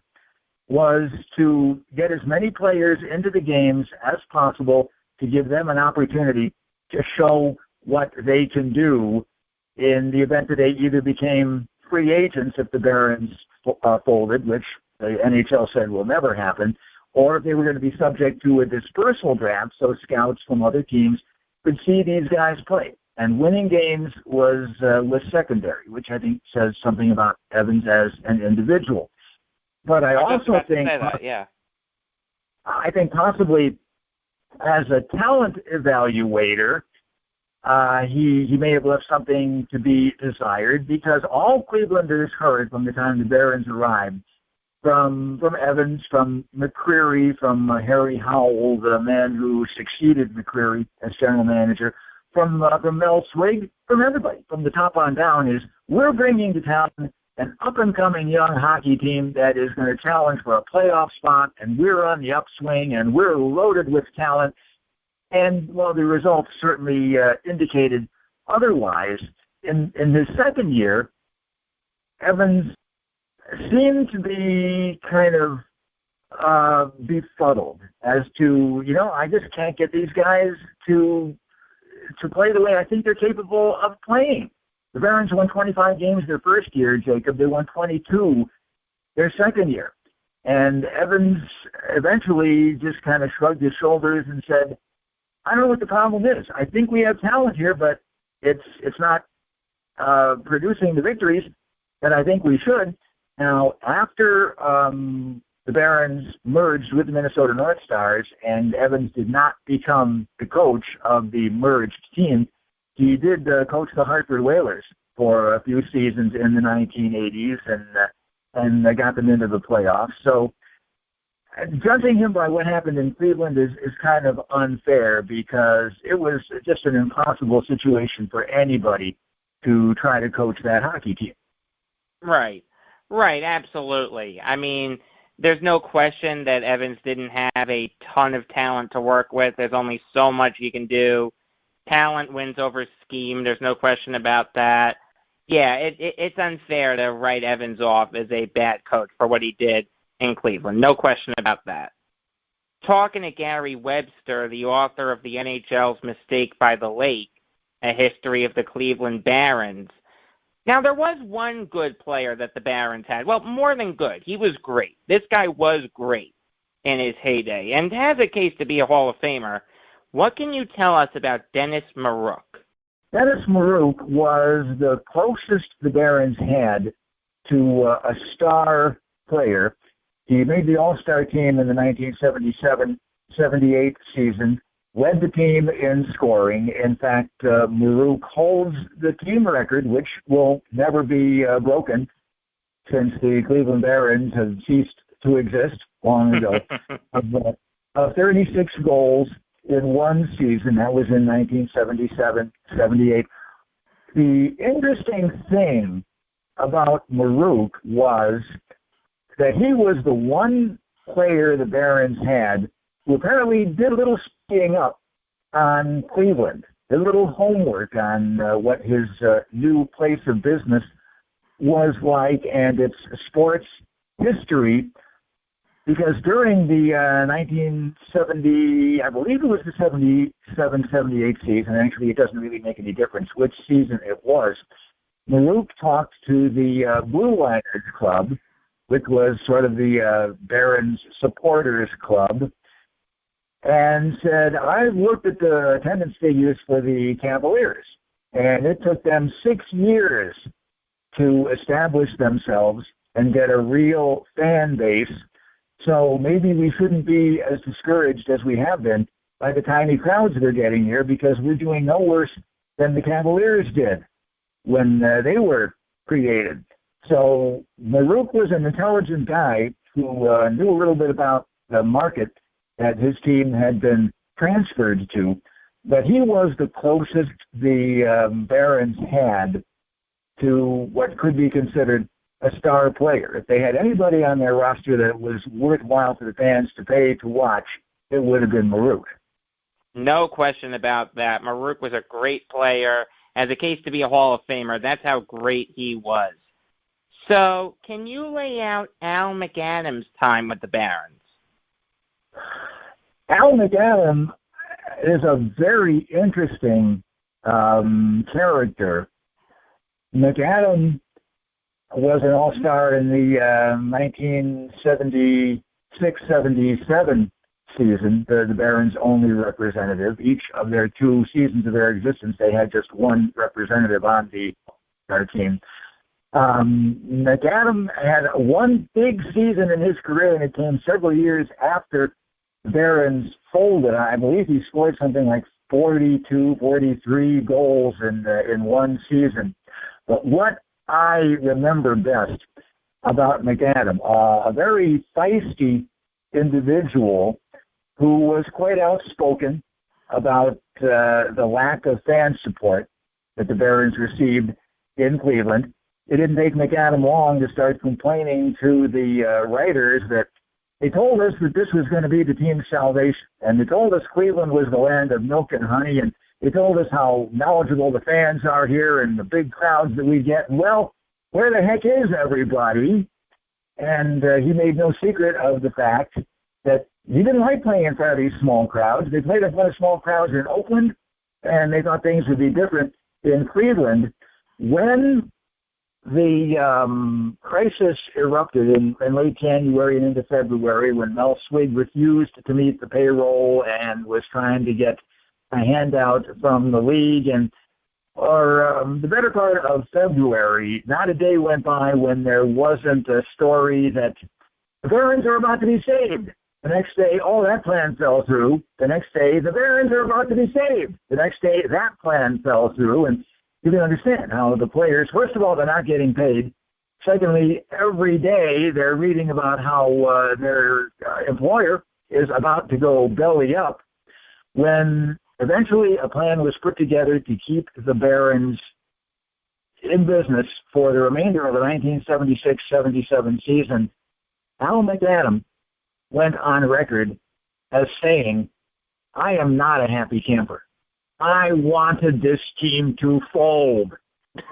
Speaker 3: was to get as many players into the games as possible to give them an opportunity to show what they can do in the event that they either became free agents if the Barons folded, which the NHL said will never happen, or if they were going to be subject to a dispersal draft so scouts from other teams could see these guys play. And winning games was secondary, which I think says something about Evans as an individual. But I also think, I think possibly as a talent evaluator, he may have left something to be desired, because all Clevelanders heard from the time the Barons arrived, from Evans, from McCreary, from Harry Howell, the man who succeeded McCreary as general manager, from Mel Swig, from everybody, from the top on down, is we're bringing to town an up-and-coming young hockey team that is going to challenge for a playoff spot, and we're on the upswing, and we're loaded with talent. And, well, the results certainly indicated otherwise. In his second year, Evans seemed to be kind of befuddled as to, I just can't get these guys to play the way I think they're capable of playing. The Barons won 25 games their first year, Jacob. They won 22 their second year. And Evans eventually just kind of shrugged his shoulders and said, I don't know what the problem is. I think we have talent here, but it's not producing the victories that I think we should. Now, after the Barons merged with the Minnesota North Stars and Evans did not become the coach of the merged team, he did coach the Hartford Whalers for a few seasons in the 1980s and got them into the playoffs. So judging him by what happened in Cleveland is kind of unfair because it was just an impossible situation for anybody to try to coach that hockey team.
Speaker 2: Right, absolutely. I mean, there's no question that Evans didn't have a ton of talent to work with. There's only so much you can do. Talent wins over scheme. There's no question about that. Yeah, it's unfair to write Evans off as a bad coach for what he did in Cleveland. No question about that. Talking to Gary Webster, the author of the NHL's Mistake by the Lake, A History of the Cleveland Barons. Now, there was one good player that the Barons had. Well, more than good. He was great. This guy was great in his heyday and has a case to be a Hall of Famer. What can you tell us about Dennis Morock?
Speaker 3: Dennis Morock was the closest the Barons had to a star player. He made the All-Star team in the 1977-78 season, led the team in scoring. In fact, Morock holds the team record, which will never be broken since the Cleveland Barons have ceased to exist long ago, of 36 goals in one season. That was in 1977-78. The interesting thing about Morock was that he was the one player the Barons had who apparently did a little staying up on Cleveland, did a little homework on what his new place of business was like and its sports history, because during the 1970, I believe it was the 77-78 season, actually it doesn't really make any difference which season it was, Morock talked to the Blue Liners Club, which was sort of the Barons supporters club, and said, I've looked at the attendance figures for the Cavaliers, and it took them 6 years to establish themselves and get a real fan base. So maybe we shouldn't be as discouraged as we have been by the tiny crowds they're getting here, because we're doing no worse than the Cavaliers did when they were created. So Morock was an intelligent guy who knew a little bit about the market that his team had been transferred to, but he was the closest the Barons had to what could be considered a star player. If they had anybody on their roster that was worthwhile for the fans to pay to watch, it would have been Morock.
Speaker 2: No question about that. Morock was a great player. As a case to be a Hall of Famer, that's how great he was. So, can you lay out Al McAdam's time with the Barons?
Speaker 3: Al McAdam is a very interesting character. McAdam was an all-star in the 1976-77 season, the Barons' only representative. Each of their 2 seasons of their existence, they had just one representative on the all-star team. McAdam had one big season in his career, and it came several years after the Barons folded. I believe he scored something like 42, 43 goals in one season. But what I remember best about McAdam, a very feisty individual who was quite outspoken about the lack of fan support that the Barons received in Cleveland. it didn't take Mcadam long to start complaining to the writers that they told us that this was going to be the team's salvation. And they told us Cleveland was the land of milk and honey. And they told us how knowledgeable the fans are here and the big crowds that we get. And, well, where the heck is everybody? And he made no secret of the fact that he didn't like playing in front of these small crowds. They played in front of small crowds in Oakland, and they thought things would be different in Cleveland. When the crisis erupted in late January and into February, when Mel Swig refused to meet the payroll and was trying to get a handout from the league, and the better part of February, not a day went by when there wasn't a story that the Barons are about to be saved. The next day, oh, that plan fell through. The next day, the Barons are about to be saved. The next day, that plan fell through. And you can understand how the players, first of all, they're not getting paid. Secondly, every day they're reading about how their employer is about to go belly up. When eventually a plan was put together to keep the Barons in business for the remainder of the 1976-77 season, Al McAdam went on record as saying, "I am not a happy camper. I wanted this team to fold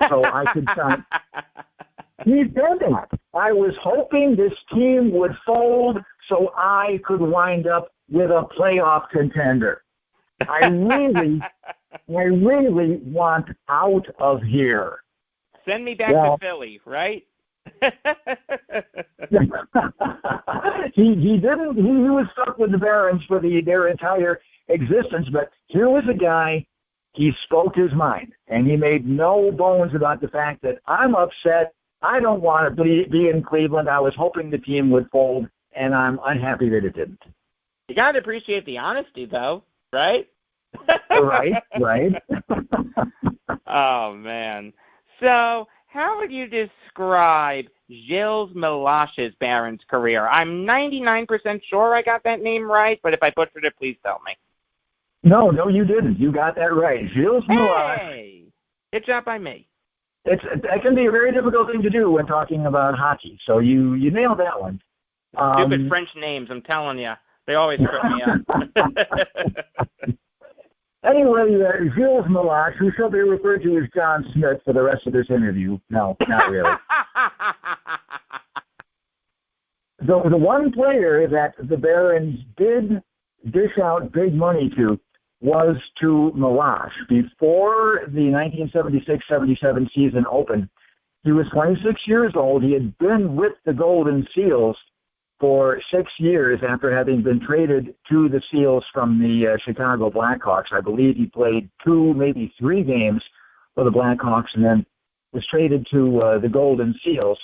Speaker 3: so I could sign." He said that. I was hoping this team would fold so I could wind up with a playoff contender. I really want out of here.
Speaker 2: Send me back to Philly, right?
Speaker 3: He didn't. He was stuck with the Barons for their entire existence. But here was a guy. He spoke his mind, and he made no bones about the fact that I'm upset. I don't want to be in Cleveland. I was hoping the team would fold, and I'm unhappy that it didn't.
Speaker 2: You got to appreciate the honesty, though, right?
Speaker 3: Right.
Speaker 2: Oh, man. So how would you describe Gilles Melash's Barons career? I'm 99% sure I got that name right, but if I butchered it, please tell me.
Speaker 3: No, you didn't. You got that right. Gilles Melash.
Speaker 2: Hey! Good job by me.
Speaker 3: That can be a very difficult thing to do when talking about hockey, so you nailed that one.
Speaker 2: Stupid French names, I'm telling you. They always trip me up.
Speaker 3: Anyway, Gilles Melash, who shall be referred to as John Smith for the rest of this interview. No, not really. The one player that the Barons did dish out big money to was to Melash. Before the 1976-77 season opened, he was 26 years old. He had been with the Golden Seals for 6 years after having been traded to the Seals from the Chicago Blackhawks. I believe he played 2, maybe 3 games for the Blackhawks and then was traded to the Golden Seals.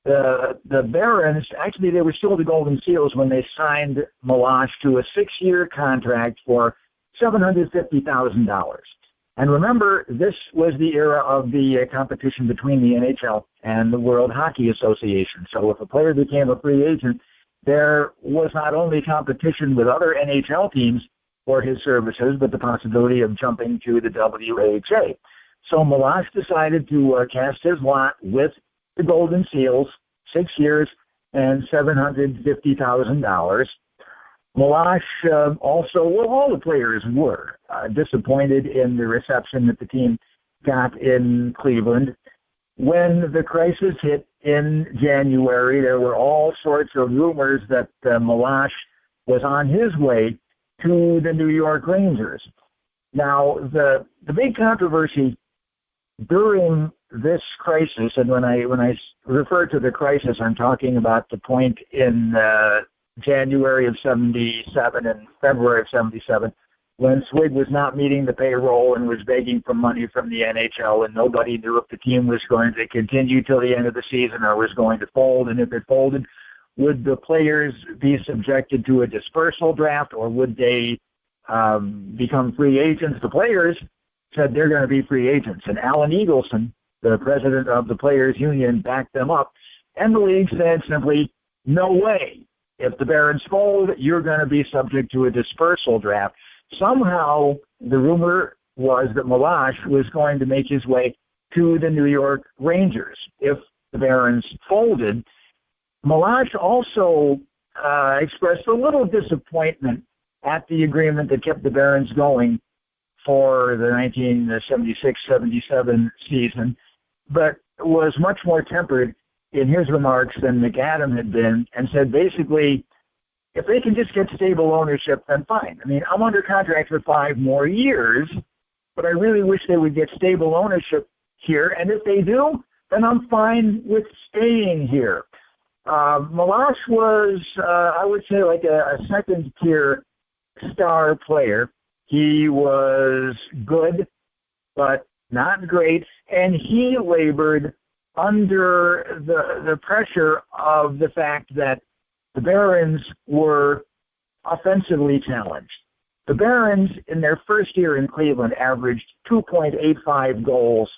Speaker 3: The Barons, actually they were still the Golden Seals when they signed Melash to a 6-year contract for $750,000. And remember, this was the era of the competition between the NHL and the World Hockey Association. So if a player became a free agent, there was not only competition with other NHL teams for his services, but the possibility of jumping to the WHA. So Melash decided to cast his lot with the Golden Seals, 6 years and $750,000. Melash also, well, all the players were disappointed in the reception that the team got in Cleveland. When the crisis hit in January, there were all sorts of rumors that Melash was on his way to the New York Rangers. Now, the big controversy during this crisis, and when I refer to the crisis, I'm talking about the point in January of 77 and February of 77, when Swig was not meeting the payroll and was begging for money from the NHL, and nobody knew if the team was going to continue till the end of the season or was going to fold, and if it folded, would the players be subjected to a dispersal draft, or would they become free agents? The players said they're going to be free agents, and Alan Eagleson, the president of the Players Union, backed them up, and the league said simply, no way. If the Barons fold, you're going to be subject to a dispersal draft. Somehow, the rumor was that Melash was going to make his way to the New York Rangers if the Barons folded. Malash also expressed a little disappointment at the agreement that kept the Barons going for the 1976-77 season, but was much more tempered in his remarks than McAdam had been, and said basically, if they can just get stable ownership, then fine. I mean, I'm under contract for 5 more years, but I really wish they would get stable ownership here, and if they do, then I'm fine with staying here. Malash was, I would say, like a second-tier star player. He was good, but not great, and he labored under the pressure of the fact that the Barons were offensively challenged. The Barons, in their first year in Cleveland, averaged 2.85 goals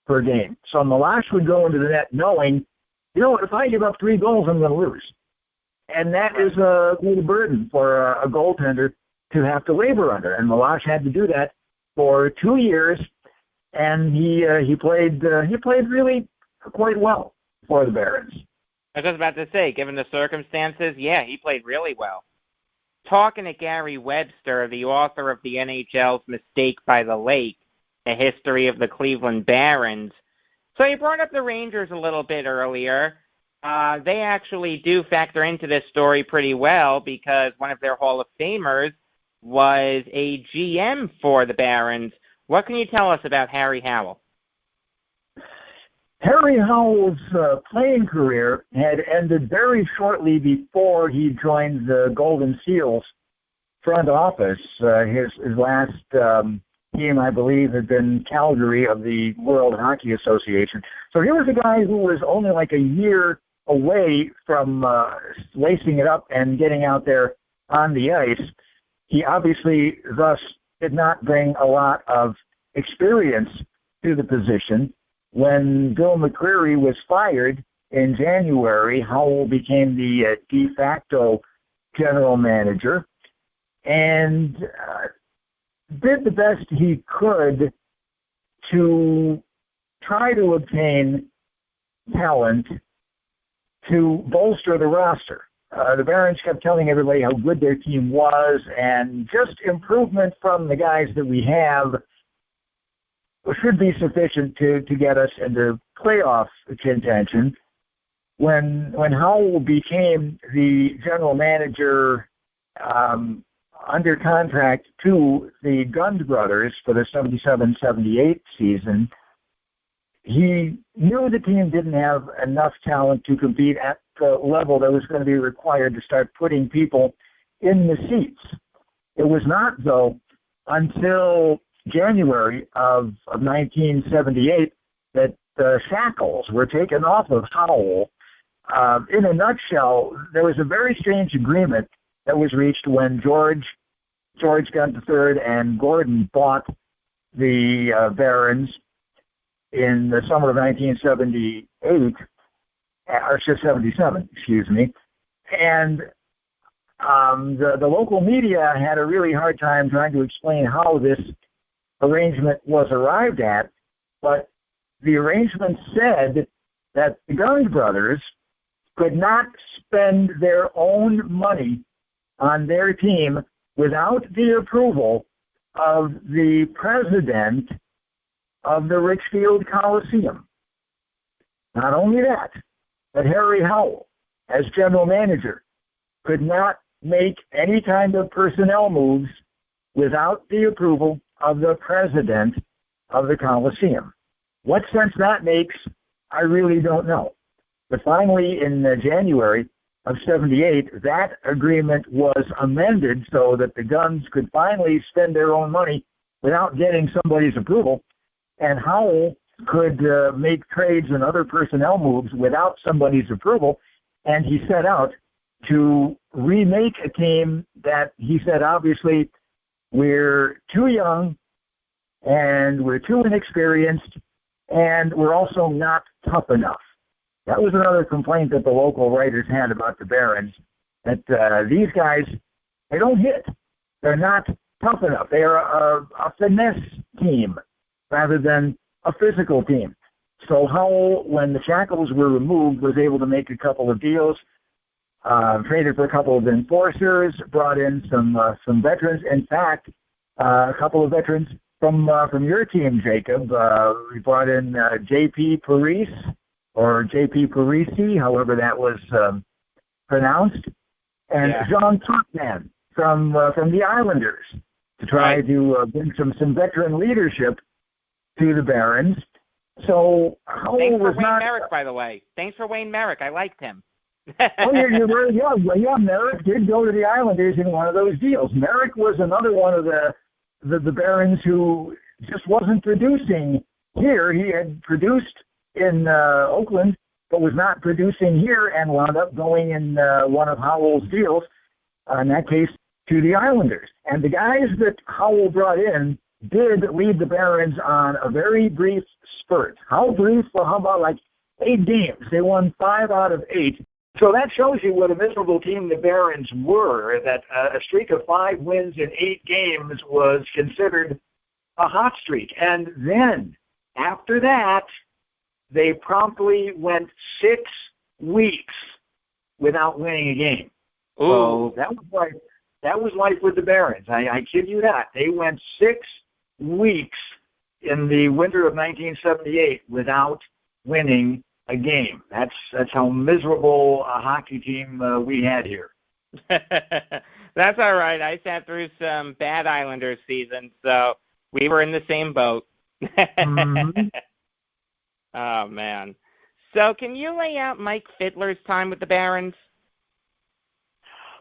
Speaker 3: per game. So Malash would go into the net knowing, you know, if I give up 3 goals, I'm going to lose. And that is a little burden for a goaltender to have to labor under. And Malash had to do that for 2 years, and he played really quite well for the Barons.
Speaker 2: I was about to say, given the circumstances, yeah, he played really well. Talking to Gary Webster, the author of the NHL's Mistake by the Lake, A History of the Cleveland Barons. So you brought up the Rangers a little bit earlier. They actually do factor into this story pretty well because one of their Hall of Famers was a GM for the Barons. What can you tell us about Harry Howell?
Speaker 3: Harry Howell's playing career had ended very shortly before he joined the Golden Seals front office. His last team, I believe, had been Calgary of the World Hockey Association. So he was a guy who was only like a year away from lacing it up and getting out there on the ice. He obviously thus did not bring a lot of experience to the position. When Bill McCreary was fired in January, Howell became the de facto general manager and did the best he could to try to obtain talent to bolster the roster. The Barons kept telling everybody how good their team was, and just improvement from the guys that we have should be sufficient to get us into playoff contention. When Howell became the general manager under contract to the Gund brothers for the 77-78 season, he knew the team didn't have enough talent to compete at the level that was going to be required to start putting people in the seats. It was not, though, until January of 1978 that the shackles were taken off of Howell. In a nutshell, there was a very strange agreement that was reached when George Gund III and Gordon bought the Barons in the summer of 1978, or 77, excuse me. And the local media had a really hard time trying to explain how this arrangement was arrived at, but the arrangement said that the Gund brothers could not spend their own money on their team without the approval of the president of the Richfield Coliseum. Not only that, but Harry Howell, as general manager, could not make any kind of personnel moves without the approval of the president of the Coliseum. What sense that makes, I really don't know. But finally, in January of 78, that agreement was amended so that the Guns could finally spend their own money without getting somebody's approval, and Howell could make trades and other personnel moves without somebody's approval, and he set out to remake a team that he said, obviously, we're too young, and we're too inexperienced, and we're also not tough enough. That was another complaint that the local writers had about the Barons, that these guys, they don't hit. They're not tough enough. They are a finesse team rather than a physical team. So Howell, when the shackles were removed, was able to make a couple of deals, traded for a couple of enforcers, brought in some veterans. In fact, a couple of veterans from your team, Jacob. We brought in J.P. Paris, or J.P. Parisi, however that was pronounced, and Jean Tuchman from the Islanders to try to bring some veteran leadership to the Barons. So Howell
Speaker 4: Thanks for
Speaker 3: was
Speaker 4: Wayne
Speaker 3: not.
Speaker 4: Merrick, by the way. Thanks for Wayne Merrick. I liked him.
Speaker 3: Oh, you're very young. Well, yeah, Merrick did go to the Islanders in one of those deals. Merrick was another one of the Barons who just wasn't producing here. He had produced in Oakland, but was not producing here, and wound up going in one of Howell's deals, in that case, to the Islanders. And the guys that Howell brought in did lead the Barons on a very brief spurt. How brief? Well, how about like 8 games? They won 5 out of 8. So that shows you what a miserable team the Barons were, that a streak of 5 wins in 8 games was considered a hot streak. And then, after that, they promptly went 6 weeks without winning a game.
Speaker 4: Ooh.
Speaker 3: So that was life with the Barons. I kid you not. They went 6 weeks in the winter of 1978 without winning a game. That's how miserable a hockey team we had here.
Speaker 4: That's all right. I sat through some bad Islanders seasons, so we were in the same boat.
Speaker 3: Mm-hmm.
Speaker 4: Oh, man. So can you lay out Mike Fiddler's time with the Barons?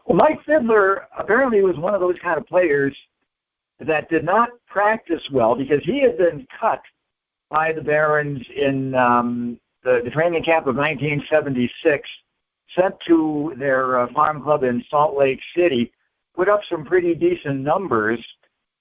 Speaker 3: Well, Mike Fiddler apparently was one of those kind of players that did not practice well because he had been cut by the Barons in the training camp of 1976, sent to their farm club in Salt Lake City, put up some pretty decent numbers,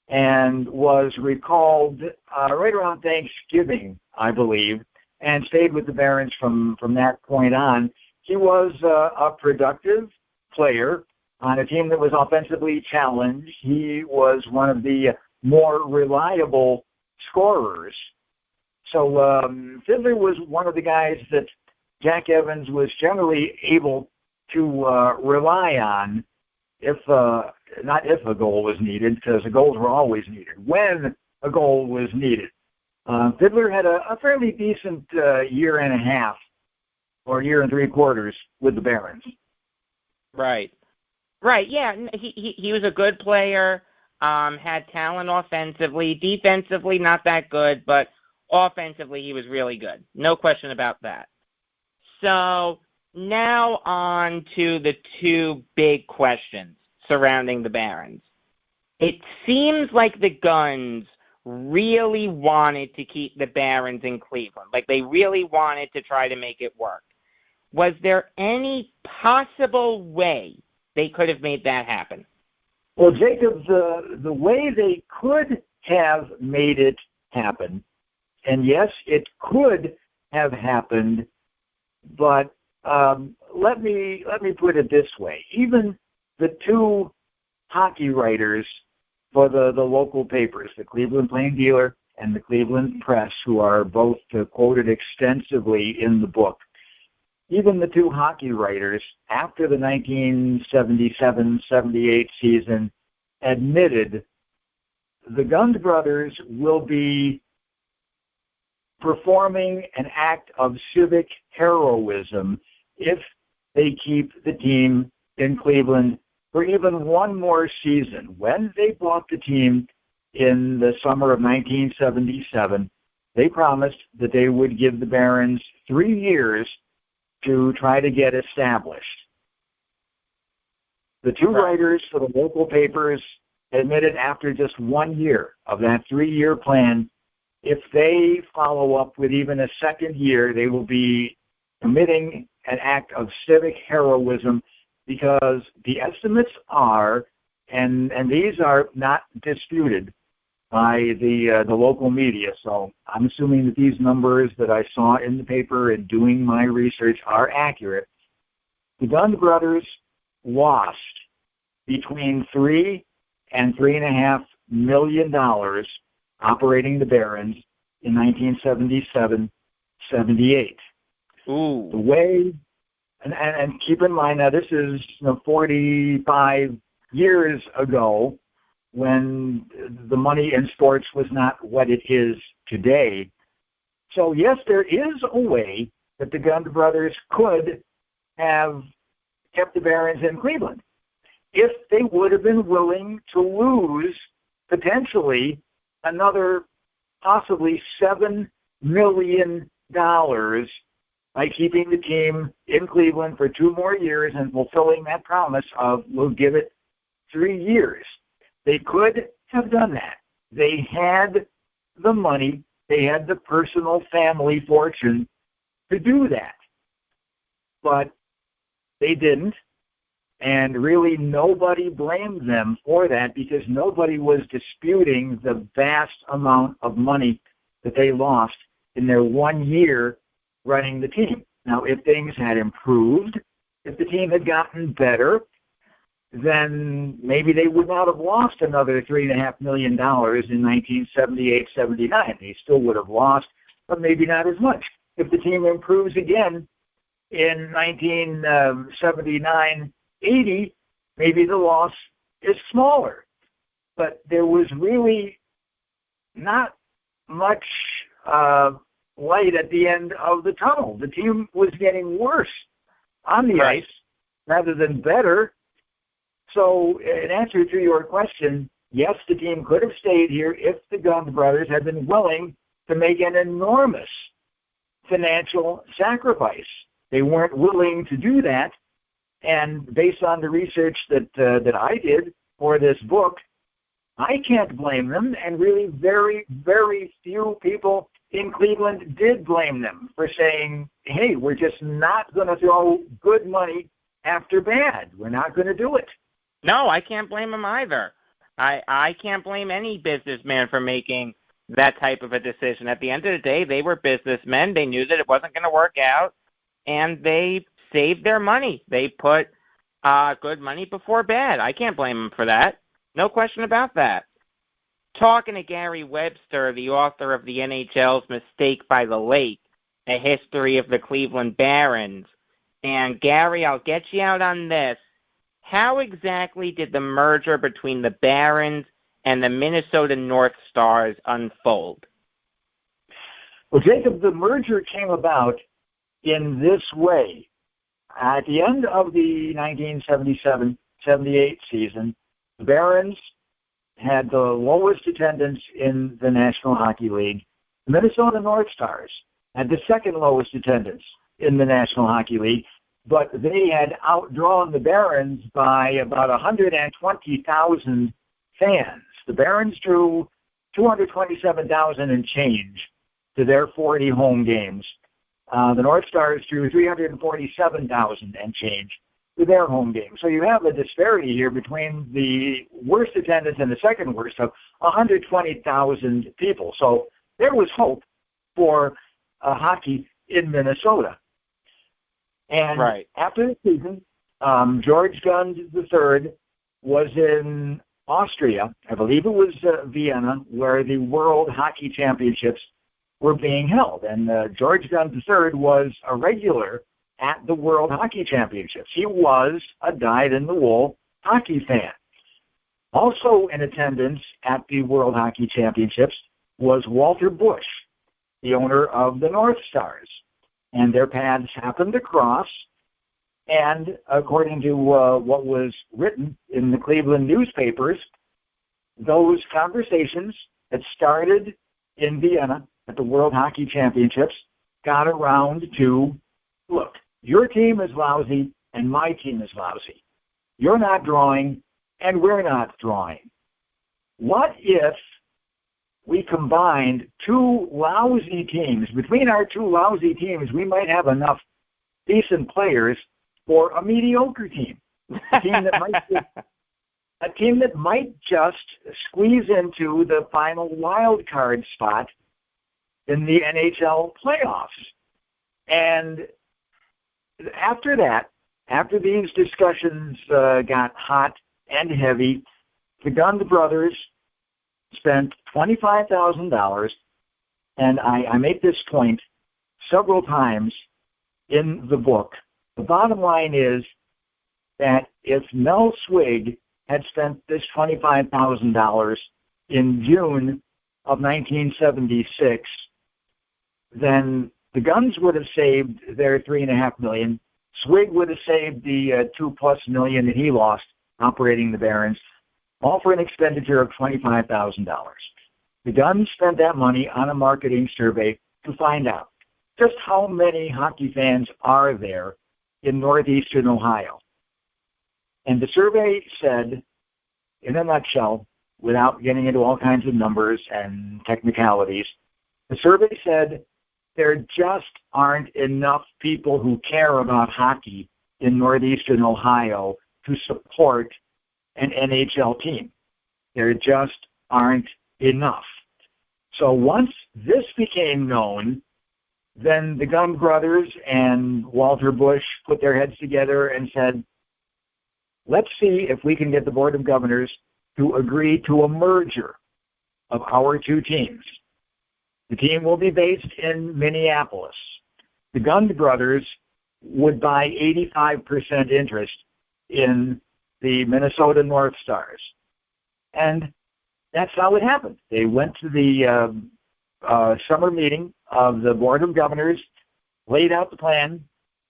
Speaker 3: and was recalled right around Thanksgiving, I believe, and stayed with the Barons from that point on. He was a productive player on a team that was offensively challenged. He was one of the more reliable scorers. So Fiddler was one of the guys that Jack Evans was generally able to rely on not if a goal was needed, because the goals were always needed, when a goal was needed. Fiddler had a fairly decent year and a half, or year and 3/4 with the Barons.
Speaker 4: Right. Yeah, he was a good player, had talent offensively. Defensively, not that good, but offensively, he was really good. No question about that. So now on to the 2 big questions surrounding the Barons. It seems like the Guns really wanted to keep the Barons in Cleveland. Like they really wanted to try to make it work. Was there any possible way they could have made that happen?
Speaker 3: Well, Jacob, the way they could have made it happen, and yes, it could have happened, but let me put it this way. Even the 2 hockey writers for the local papers, the Cleveland Plain Dealer and the Cleveland Press, who are both quoted extensively in the book, even the 2 hockey writers, after the 1977-78 season, admitted the Guns brothers will be performing an act of civic heroism if they keep the team in Cleveland for even one more season. When they bought the team in the summer of 1977, they promised that they would give the Barons 3 years to try to get established. The 2 writers for the local papers admitted after just 1 year of that 3-year plan, if they follow up with even a second year, they will be committing an act of civic heroism, because the estimates are, and these are not disputed by the local media, so I'm assuming that these numbers that I saw in the paper and doing my research are accurate. The Guns brothers lost between $3 and $3.5 million operating the Barons in 1977, 78.
Speaker 4: Ooh.
Speaker 3: The way, and keep in mind now, this is 45 years ago, when the money in sports was not what it is today. So yes, there is a way that the Gund brothers could have kept the Barons in Cleveland if they would have been willing to lose potentially another possibly $7 million by keeping the team in Cleveland for 2 more years and fulfilling that promise of we'll give it 3 years. They could have done that. They had the money. They had the personal family fortune to do that. But they didn't. And really nobody blamed them for that because nobody was disputing the vast amount of money that they lost in their 1 year running the team. Now, if things had improved, if the team had gotten better, then maybe they would not have lost another $3.5 million in 1978-79. They still would have lost, but maybe not as much. If the team improves again in 1979-80, maybe the loss is smaller. But there was really not much light at the end of the tunnel. The team was getting worse on the ice rather than better. So in answer to your question, yes, the team could have stayed here if the Gund brothers had been willing to make an enormous financial sacrifice. They weren't willing to do that, and based on the research that I did for this book, I can't blame them, and really very, very few people in Cleveland did blame them for saying, hey, we're just not going to throw good money after bad. We're not going to do it.
Speaker 4: No, I can't blame them either. I can't blame any businessman for making that type of a decision. At the end of the day, they were businessmen. They knew that it wasn't going to work out, and they saved their money. They put good money before bad. I can't blame them for that. No question about that. Talking to Gary Webster, the author of the NHL's Mistake by the Lake, A History of the Cleveland Barons. And Gary, I'll get you out on this. How exactly did the merger between the Barons and the Minnesota North Stars unfold?
Speaker 3: Well, Jacob, the merger came about in this way. At the end of the 1977-78 season, the Barons had the lowest attendance in the National Hockey League. The Minnesota North Stars had the second lowest attendance in the National Hockey League, but they had outdrawn the Barons by about 120,000 fans. The Barons drew 227,000 and change to their 40 home games. The North Stars drew 347,000 and change to their home games. So you have a disparity here between the worst attendance and the second worst of 120,000 people. So there was hope for hockey in Minnesota. And after the season, George Gund III was in Austria. I believe it was Vienna, where the World Hockey Championships were being held. And George Gund III was a regular at the World Hockey Championships. He was a dyed-in-the-wool hockey fan. Also in attendance at the World Hockey Championships was Walter Bush, the owner of the North Stars. And their paths happened to cross, and according to what was written in the Cleveland newspapers, those conversations that started in Vienna at the World Hockey Championships got around to, look, your team is lousy and my team is lousy. You're not drawing and we're not drawing. What if we combined 2 lousy teams? Between our 2 lousy teams, we might have enough decent players for a mediocre team. A team that might just squeeze into the final wild card spot in the NHL playoffs. And after that, after these discussions got hot and heavy, the Gund brothers spent $25,000, and I make this point several times in the book. The bottom line is that if Mel Swig had spent this $25,000 in June of 1976, then the Guns would have saved their $3.5 million. Swig would have saved the $2+ million that he lost operating the Barons, all for an expenditure of $25,000. The Guns spent that money on a marketing survey to find out just how many hockey fans are there in northeastern Ohio. And the survey said, in a nutshell, without getting into all kinds of numbers and technicalities, the survey said there just aren't enough people who care about hockey in northeastern Ohio to support an NHL team. There just aren't enough. So once this became known, then the Gunn brothers and Walter Bush put their heads together and said, let's see if we can get the Board of Governors to agree to a merger of our two teams. The team will be based in Minneapolis. The Gunn brothers would buy 85% interest in the Minnesota North Stars. And that's how it happened. They went to the summer meeting of the Board of Governors, laid out the plan,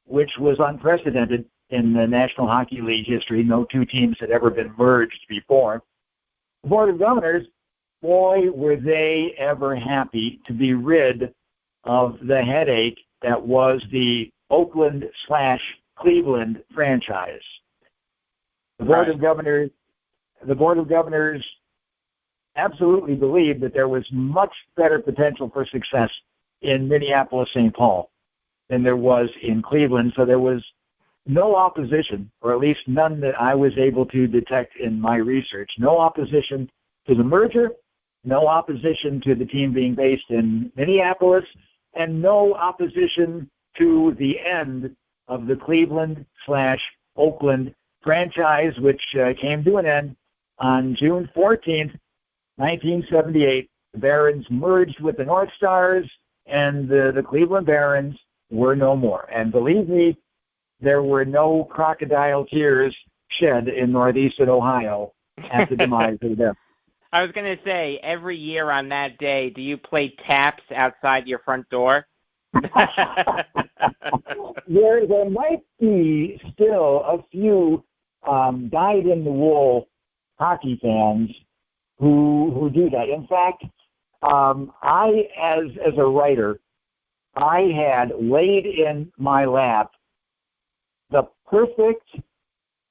Speaker 3: which was unprecedented in the National Hockey League history. No two teams had ever been merged before. The Board of Governors, boy, were they ever happy to be rid of the headache that was the Oakland/Cleveland franchise. The Board of Governors absolutely believed that there was much better potential for success in Minneapolis-St. Paul than there was in Cleveland. So there was no opposition, or at least none that I was able to detect in my research, no opposition to the merger, no opposition to the team being based in Minneapolis, and no opposition to the end of the Cleveland/Oakland franchise, which came to an end on June 14th, 1978. The Barons merged with the North Stars, and the Cleveland Barons were no more. And believe me, there were no crocodile tears shed in northeastern Ohio at the demise of them.
Speaker 4: I was going to say, every year on that day, do you play taps outside your front door?
Speaker 3: There might be still a few dyed-in-the-wool hockey fans who do that. In fact, I, as a writer, I had laid in my lap the perfect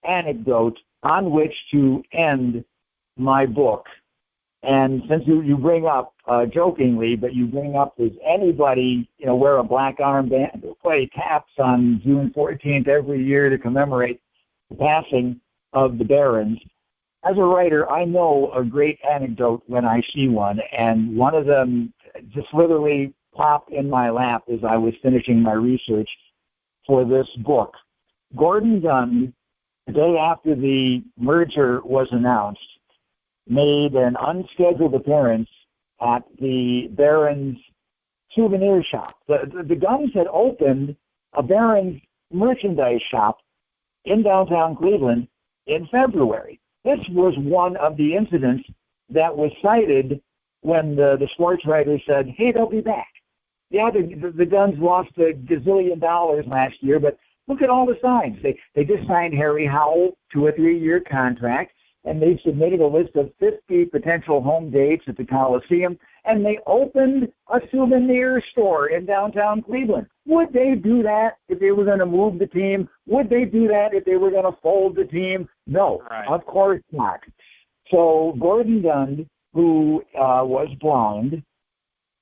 Speaker 3: anecdote on which to end my book. And since you bring up, jokingly, but you bring up, does anybody, wear a black armband or play taps on June 14th every year to commemorate the passing of the Barons? As a writer, I know a great anecdote when I see one, and one of them just literally popped in my lap as I was finishing my research for this book. Gordon Dunn, the day after the merger was announced, made an unscheduled appearance at the Barons souvenir shop. The Guns had opened a Barons merchandise shop in downtown Cleveland in February. This was one of the incidents that was cited when the sports writer said, hey, they'll be back. Yeah, the Guns lost $1 gazillion last year, but look at all the signs. They just signed Harry Howell to a 3-year contract, and they submitted a list of 50 potential home dates at the Coliseum, and they opened a souvenir store in downtown Cleveland. Would they do that if they were going to move the team? Would they do that if they were going to fold the team? No, right. Of course not. So Gordon Dunn, who was blind,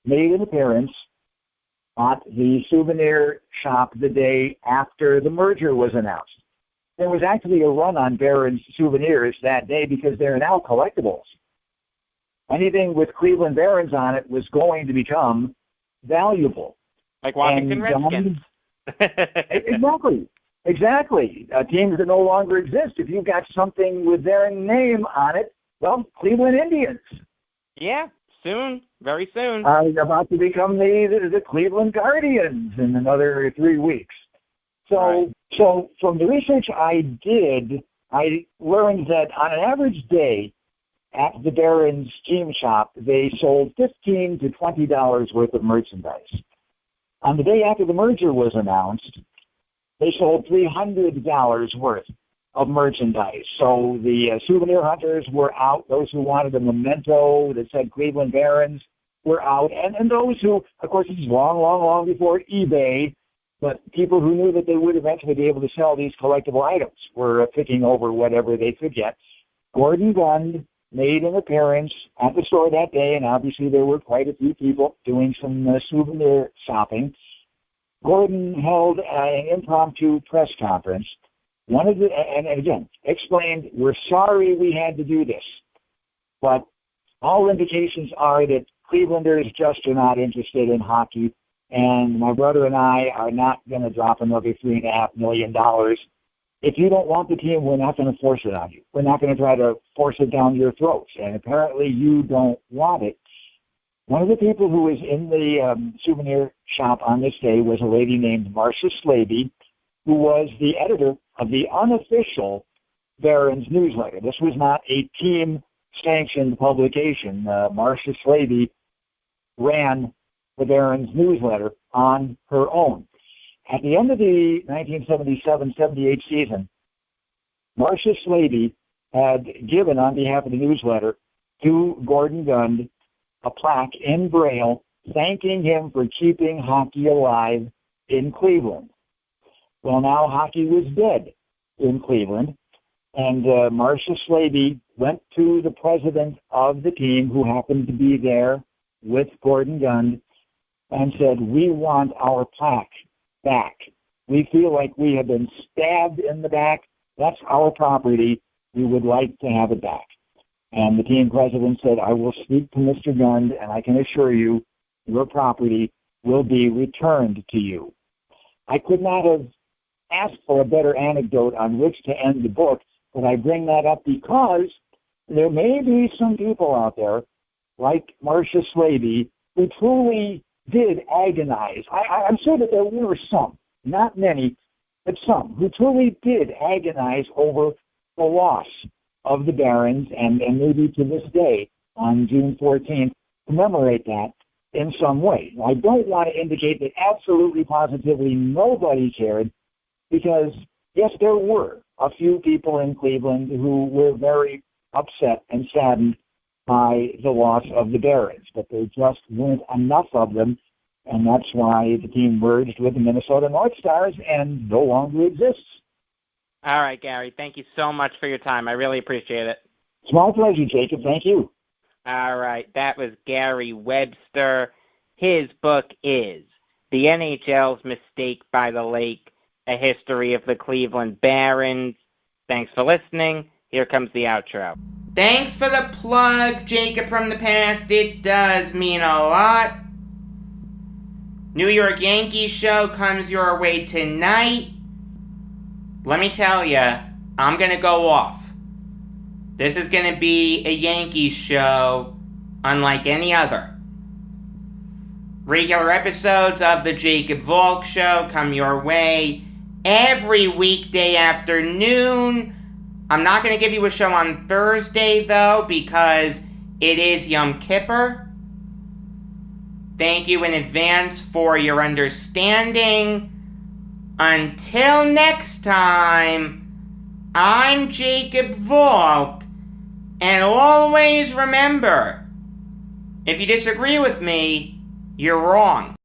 Speaker 3: made an appearance at the souvenir shop the day after the merger was announced. There was actually a run on Barons souvenirs that day because they're now collectibles. Anything with Cleveland Barons on it was going to become valuable.
Speaker 4: Like Washington Redskins.
Speaker 3: Exactly. Teams that no longer exist. If you've got something with their name on it, well, Cleveland Indians.
Speaker 4: Yeah. soon, very soon.
Speaker 3: About to become the Cleveland Guardians in another 3 weeks. So from the research I did, I learned that on an average day at the Barons team shop, they sold $15 to $20 worth of merchandise. On the day after the merger was announced, they sold $300 worth of merchandise. So the souvenir hunters were out. Those who wanted a memento that said Cleveland Barons were out. And those who, of course, this is long before eBay, but people who knew that they would eventually be able to sell these collectible items were picking over whatever they could get. Gordon Gund made an appearance at the store that day, and obviously there were quite a few people doing some souvenir shopping. Gordon held an impromptu press conference. And again, explained, we're sorry we had to do this, but all indications are that Clevelanders just are not interested in hockey, and my brother and I are not going to drop another $3.5 million. If you don't want the team, we're not going to force it on you. We're not going to try to force it down your throats, and apparently you don't want it. One of the people who was in the souvenir shop on this day was a lady named Marcia Slaby, who was the editor of the unofficial Barons newsletter. This was not a team-sanctioned publication. Marcia Slaby ran the Barons newsletter on her own. At the end of the 1977-78 season, Marcia Slaby had given, on behalf of the newsletter, to Gordon Gund a plaque in Braille thanking him for keeping hockey alive in Cleveland. Well, now hockey was dead in Cleveland, and Marcia Slaby went to the president of the team, who happened to be there with Gordon Gund, and said, we want our plaque back. We feel like we have been stabbed in the back. That's our property. We would like to have it back. And the team president said, I will speak to Mr. Gund, and I can assure you your property will be returned to you. I could not have asked for a better anecdote on which to end the book, but I bring that up because there may be some people out there, like Marcia Slaby, who truly did agonize. I'm sure that there were some, not many, but some, who truly did agonize over the loss of the Barons, and maybe to this day, on June 14th, commemorate that in some way. I don't want to indicate that absolutely, positively nobody cared, because, yes, there were a few people in Cleveland who were very upset and saddened by the loss of the Barons, but there just weren't enough of them, and that's why the team merged with the Minnesota North Stars and no longer exists.
Speaker 4: All right, Gary, thank you so much for your time. I really appreciate it.
Speaker 3: It's my pleasure, Jacob. Thank you.
Speaker 4: All right, that was Gary Webster. His book is The NHL's Mistake by the Lake, A History of the Cleveland Barons. Thanks for listening. Here comes the outro.
Speaker 2: Thanks for the plug, Jacob from the past. It does mean a lot. New York Yankees show comes your way tonight. Let me tell ya, I'm gonna go off. This is gonna be a Yankees show unlike any other. Regular episodes of the Jacob Valk Show come your way every weekday afternoon. I'm not going to give you a show on Thursday, though, because it is Yom Kippur. Thank you in advance for your understanding. Until next time, I'm Jacob Valk, and always remember, if you disagree with me, you're wrong.